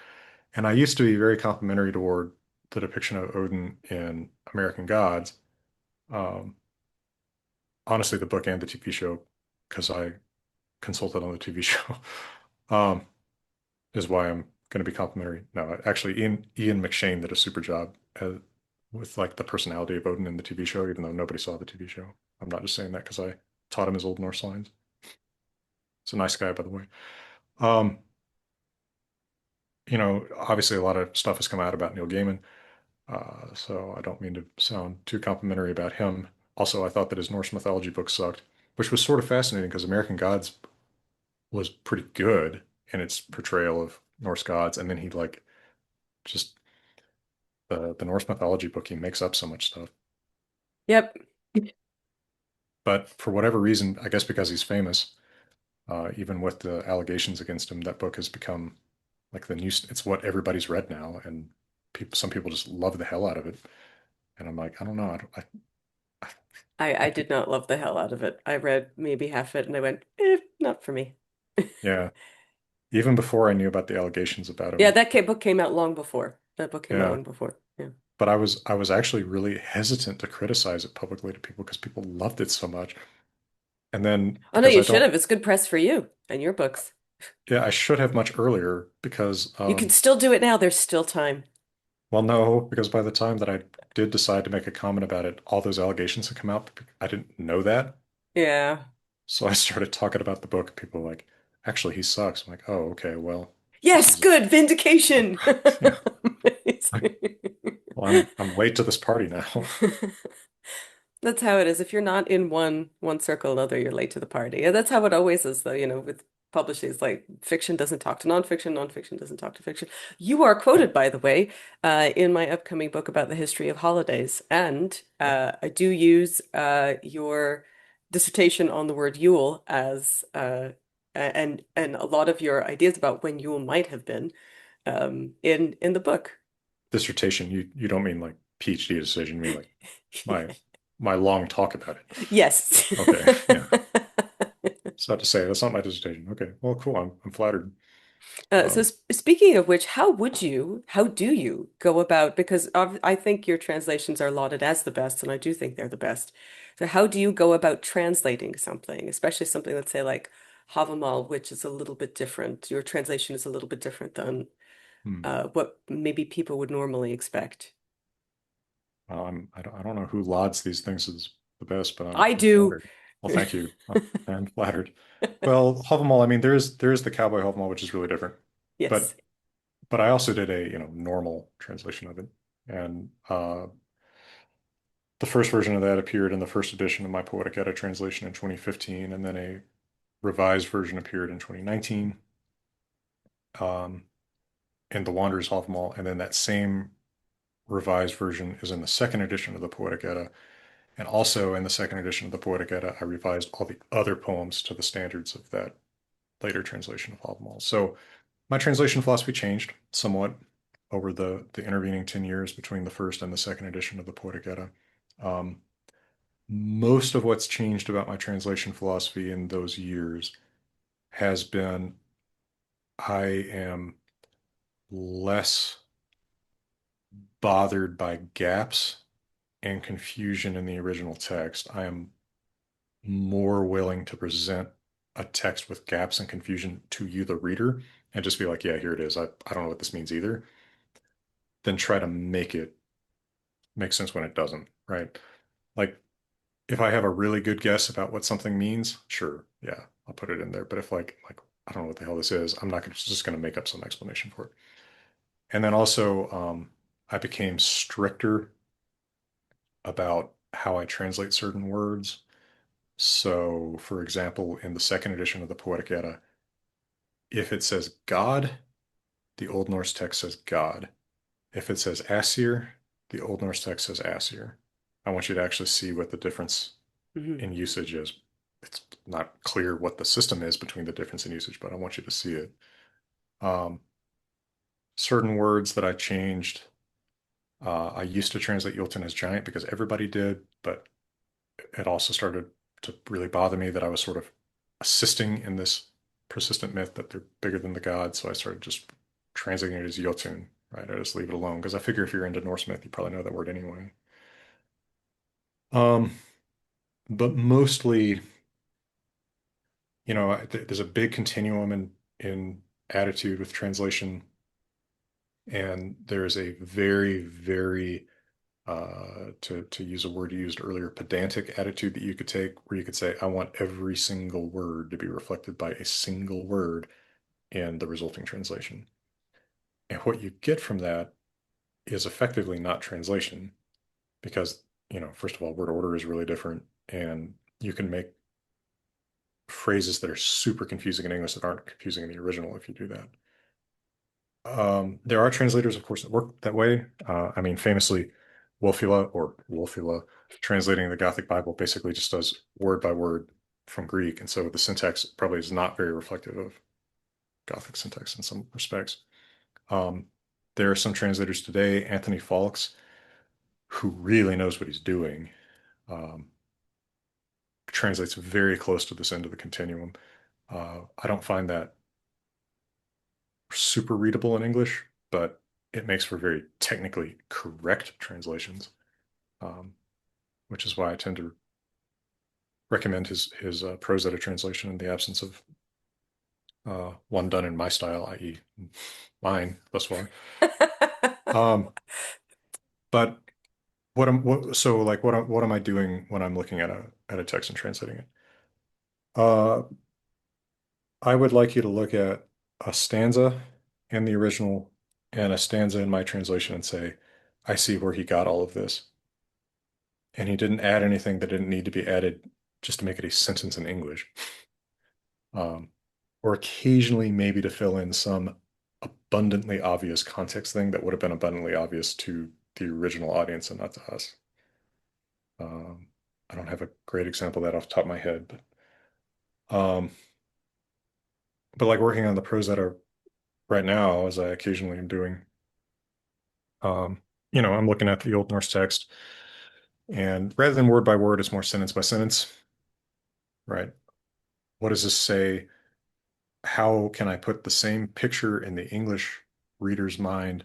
And I used to be very complimentary toward the depiction of Odin in American Gods. Um, Honestly, the book and the TV show, because I consulted on the TV show, um, is why I'm going to be complimentary. No, actually, Ian McShane did a super job with like the personality of Odin in the TV show, even though nobody saw the TV show. I'm not just saying that because I taught him his Old Norse lines. He's a nice guy, by the way. Um, obviously a lot of stuff has come out about Neil Gaiman, so I don't mean to sound too complimentary about him. Also, I thought that his Norse mythology book sucked, which was sort of fascinating because American Gods was pretty good in its portrayal of Norse gods, and then he like just the Norse mythology book, he makes up so much stuff. Yep. But for whatever reason, I guess because he's famous, even with the allegations against him, that book has become like the news. It's what everybody's read now, and some people just love the hell out of it. And I'm like, I don't know. I I like, did not love the hell out of it. I read maybe half it and I went, not for me. yeah. Even before I knew about the allegations about Yeah, him, that book came out long before. That book came out yeah. long before. Yeah. But I was actually really hesitant to criticize it publicly to people because people loved it so much. And then Oh no, because you I should don't, have. It's good press for you and your books. yeah, I should have much earlier because, You can still do it now. There's still time. well, no, because by the time that I did decide to make a comment about it, all those allegations had come out. I didn't know that. Yeah. So I started talking about the book. People were like, actually, he sucks. I'm like, oh, okay, well, this Yes, is, good. Vindication. yeah, like, Amazing. well, I'm late to this party now. That's how it is. If you're not in one circle, another, you're late to the party. And that's how it always is, though, with publishing. Like fiction doesn't talk to nonfiction, nonfiction doesn't talk to fiction. You are Yeah, quoted, by the way, in my upcoming book about the history of holidays. And yeah. I do use your dissertation on the word Yule as and a lot of your ideas about when Yule might have been in the book. Dissertation, you don't mean like PhD decision, you mean like my my long talk about it. Yes. Okay, yeah. So I have to say that's not my dissertation. Okay, well, cool. I'm flattered. So Um, speaking of which, how do you go about, because I think your translations are lauded as the best, and I do think they're the best. So how do you go about translating something, especially something, let's say like Havamal, which is a little bit different. Your translation is a little bit different than hmm. what maybe people would normally expect. I don't know who lauds these things as the best, but I I'm do. flattered. Well, thank you. I'm flattered. Well, Havamal, I mean, there is the cowboy Havamal, which is really different, Yes. but I also did a normal translation of it, and the first version of that appeared in the first edition of my Poetic Edda translation in 2015, and then a revised version appeared in 2019 um, in the Wanderer's Havamal, and then that same revised version is in the second edition of the Poetic Edda. And also in the second edition of the Poetic Edda, I revised all the other poems to the standards of that later translation of Havamal. So my translation philosophy changed somewhat over the intervening 10 years between the first and the second edition of the Poetic Edda. Um, Most of what's changed about my translation philosophy in those years has been I am less bothered by gaps and confusion in the original text. I am more willing to present a text with gaps and confusion to you, the reader, and just be like, yeah, here it is. I don't know what this means either, than try to make it make sense when it doesn't, right? Like, if I have a really good guess about what something means, sure, yeah, I'll put it in there. But if like I don't know what the hell this is, I'm not just going to make up some explanation for it. And then also, I became stricter about how I translate certain words. So, for example, in the second edition of the Poetic Edda, if it says God, the Old Norse text says God. If it says Aesir, the Old Norse text says Aesir. I want you to actually see what the difference Mhm. in usage is. It's not clear what the system is between the difference in usage, but I want you to see it. Um, Certain words that I changed. I used to translate Yulton as giant because everybody did, but it also started to really bother me that I was sort of assisting in this persistent myth that they're bigger than the gods. So I started just translating it as Jotun, right? I just leave it alone because I figure if you're into Norse myth, you probably know that word anyway. Um, but mostly, there's a big continuum in attitude with translation, and there's a very, very To use a word you used earlier, pedantic attitude that you could take, where you could say, I want every single word to be reflected by a single word in the resulting translation. And what you get from that is effectively not translation because, first of all, word order is really different, and you can make phrases that are super confusing in English that aren't confusing in the original if you do that. There are translators, of course, that work that way. I mean, famously, Wolfila, translating the Gothic Bible basically just does word by word from Greek, and so the syntax probably is not very reflective of Gothic syntax in some respects. Um, there are some translators today, Anthony Fawkes, who really knows what he's doing, um, translates very close to this end of the continuum. I don't find that super readable in English, but it makes for very technically correct translations, um, which is why I tend to recommend his prose edit translation in the absence of one done in my style, i.e., mine thus far. Um, but what am I doing when I'm looking at a text and translating it? Uh, I would like you to look at a stanza in the original and a stanza in my translation and say, I see where he got all of this. And he didn't add anything that didn't need to be added just to make it a sentence in English. Um, or occasionally maybe to fill in some abundantly obvious context thing that would have been abundantly obvious to the original audience and not to us. Um, I don't have a great example of that off the top of my head, but like working on the prose edit right now, as I occasionally am doing, um, I'm looking at the Old Norse text, and rather than word by word, it's more sentence by sentence, right? What does this say? How can I put the same picture in the English reader's mind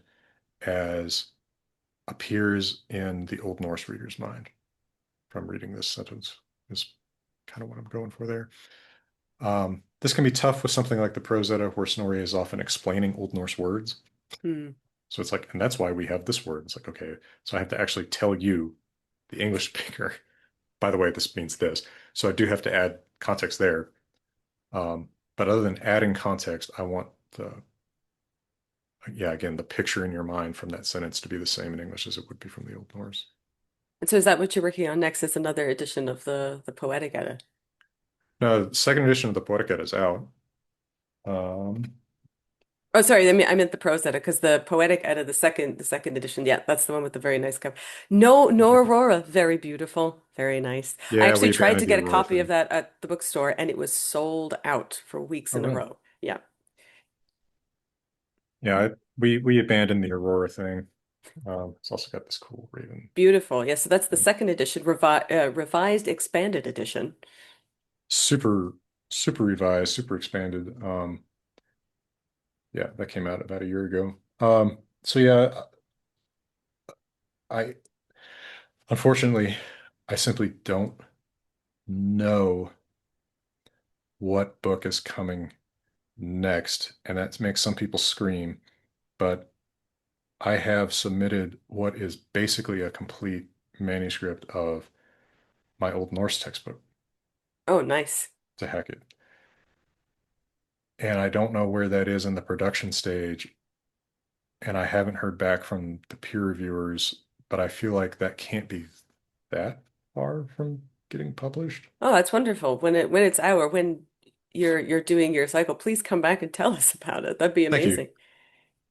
as appears in the Old Norse reader's mind from reading this sentence is kind of what I'm going for there. This can be tough with something like the prose edda, where Snorri is often explaining Old Norse words. Hmm. So it's like, and that's why we have this word. It's like, okay, so I have to actually tell you, the English speaker, by the way, this means this. So I do have to add context there. But other than adding context, I want yeah, again, the picture in your mind from that sentence to be the same in English as it would be from the Old Norse. And so is that what you're working on next? Is another edition of the Poetic Edda? Now, the second edition of the Poetica is out. Um, Oh, sorry, I meant the prose edda because the Poetic Edda, the second edition, yeah, that's the one with the very nice cover. No, no Aurora, very beautiful, very nice. I yeah, actually we tried to abandoned the get a Aurora copy of thing. that at the bookstore, and it was sold out for weeks Oh, in a really? row. Yeah, Yeah, we abandoned the Aurora thing. It's also got this cool raven beautiful. Yeah, so that's the thing. second edition, revised, expanded edition. Super, super revised, super expanded. Yeah, that came out about a year ago. So yeah, I unfortunately I simply don't know what book is coming next, and that makes some people scream, but I have submitted what is basically a complete manuscript of my Old Norse textbook Oh, nice. to Hackett. And I don't know where that is in the production stage, and I haven't heard back from the peer reviewers, but I feel like that can't be that far from getting published. Oh, that's wonderful. When it's out or when you're doing your cycle, please come back and tell us about it. That'd be Thank you. amazing.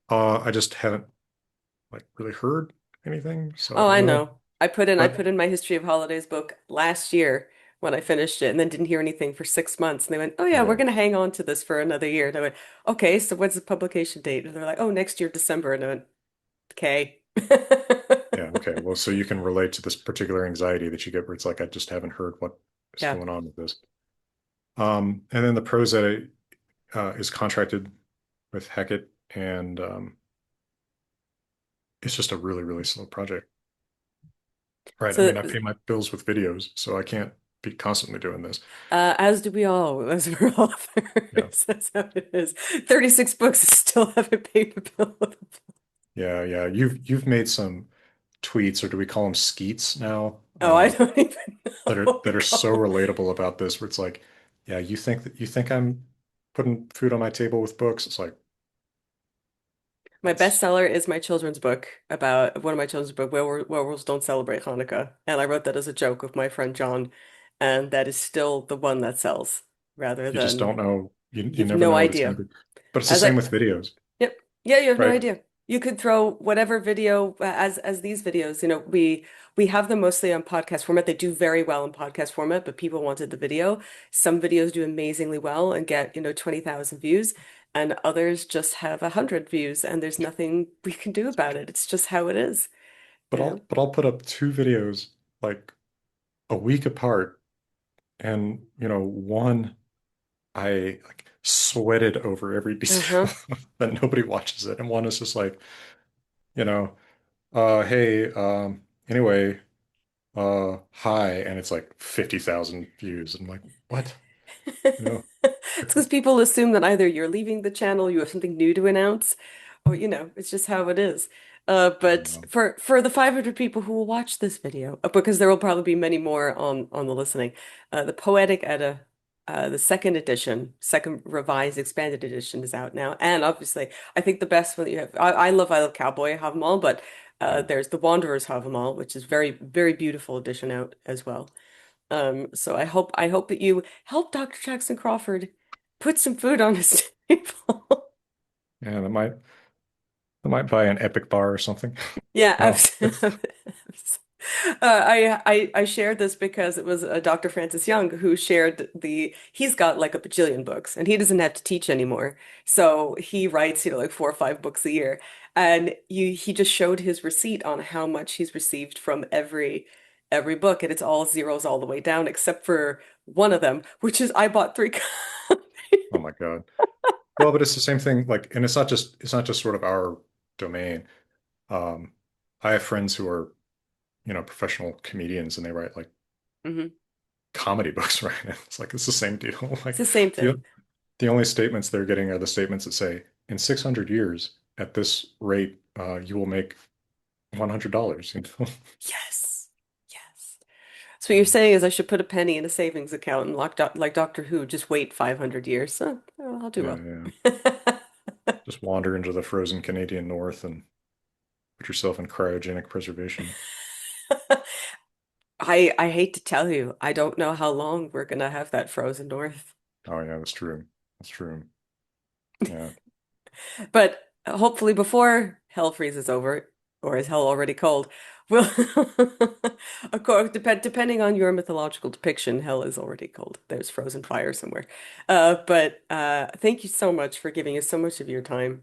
I just haven't like really heard anything, so I Oh, don't I know. know. I But put in my History of Holidays book last year when I finished it and then didn't hear anything for 6 months. And they went, "Oh yeah, we're yeah, gonna hang on to this for another year." And I went, "Okay, so what's the publication date?" And they're like, "Oh, next year, December." And I went, "Okay." yeah, okay. Well, so you can relate to this particular anxiety that you get where it's like I just haven't heard what is Yeah. going on with this. And then the prose edit is contracted with Hackett, and it's just a really, really slow project. Right. I So mean, I pay my bills with videos, so I can't be constantly doing this. as do we all, as we're Yeah. authors. That's how it is. 36 books, I still haven't paid a bill. Yeah, yeah. You've made some tweets, or do we call them skeets now? Oh, I don't even know That are what we that are call so them. relatable about this, where it's like, yeah, you think I'm putting food on my table with books? It's like My that's bestseller is my children's book about one of my children's book, Werewolves Don't Celebrate Hanukkah. And I wrote that as a joke with my friend John, and that is still the one that sells, rather you just don't than know. You you've never no know what it's going idea. to be. But it's the As same I with videos, Yep. Yeah, you have no right? idea. You could throw whatever video as these videos, we have them mostly on podcast format. They do very well in podcast format, but people wanted the video. Some videos do amazingly well and get, 20,000 views, and others just have 100 views, and there's nothing we can do about it. It's just how it is, But you know? I'll put up two videos like a week apart, and one I like sweated over every detail, Uh-huh. but nobody watches it, and one is just like, you know, hey, anyway, hi, and it's like 50,000 views. I'm like, what? You know, It's because people assume that either you're leaving the channel, you have something new to announce, or it's just how it is. I But don't know. for the 500 people who will watch this video, because there will probably be many more on the listening, the Poetic Edda, the second edition, second revised expanded edition is out now, and obviously, I think the best one that you have, I love Cowboy, I have them all, but Yeah. there's the Wanderers have them all, which is very very beautiful edition out as well. So I hope that you help Dr. Jackson Crawford put some food on his table. Yeah, I might buy an Epic bar or something. Yeah, No. I shared this because it was Dr. Francis Young who shared he's got like a bajillion books and he doesn't have to teach anymore. So he writes, like 4 or 5 books a year. And he just showed his receipt on how much he's received from every book, and it's all zeros all the way down except for one of them, which is I bought three copies. Oh my God. Well, but it's the same thing, like, and it's not just sort of our domain. Um, I have friends who are, professional comedians and they write like Hmm. comedy books, right? It's like it's the same deal. It's Like the same thing. the only statements they're getting are the statements that say, in 600 years, at this rate, you will make $100, Yes. Yes. So what you're saying is I should put a penny in a savings account and like Doctor Who, just wait 500 years. I'll do Yeah, well. yeah. Just wander into the frozen Canadian North and put yourself in cryogenic preservation. I hate to tell you, I don't know how long we're gonna have that frozen north. Oh yeah, that's true. That's true. Yeah. But hopefully before hell freezes over, or is hell already cold, we'll of course depending on your mythological depiction, hell is already cold. There's frozen fire somewhere. But thank you so much for giving us so much of your time.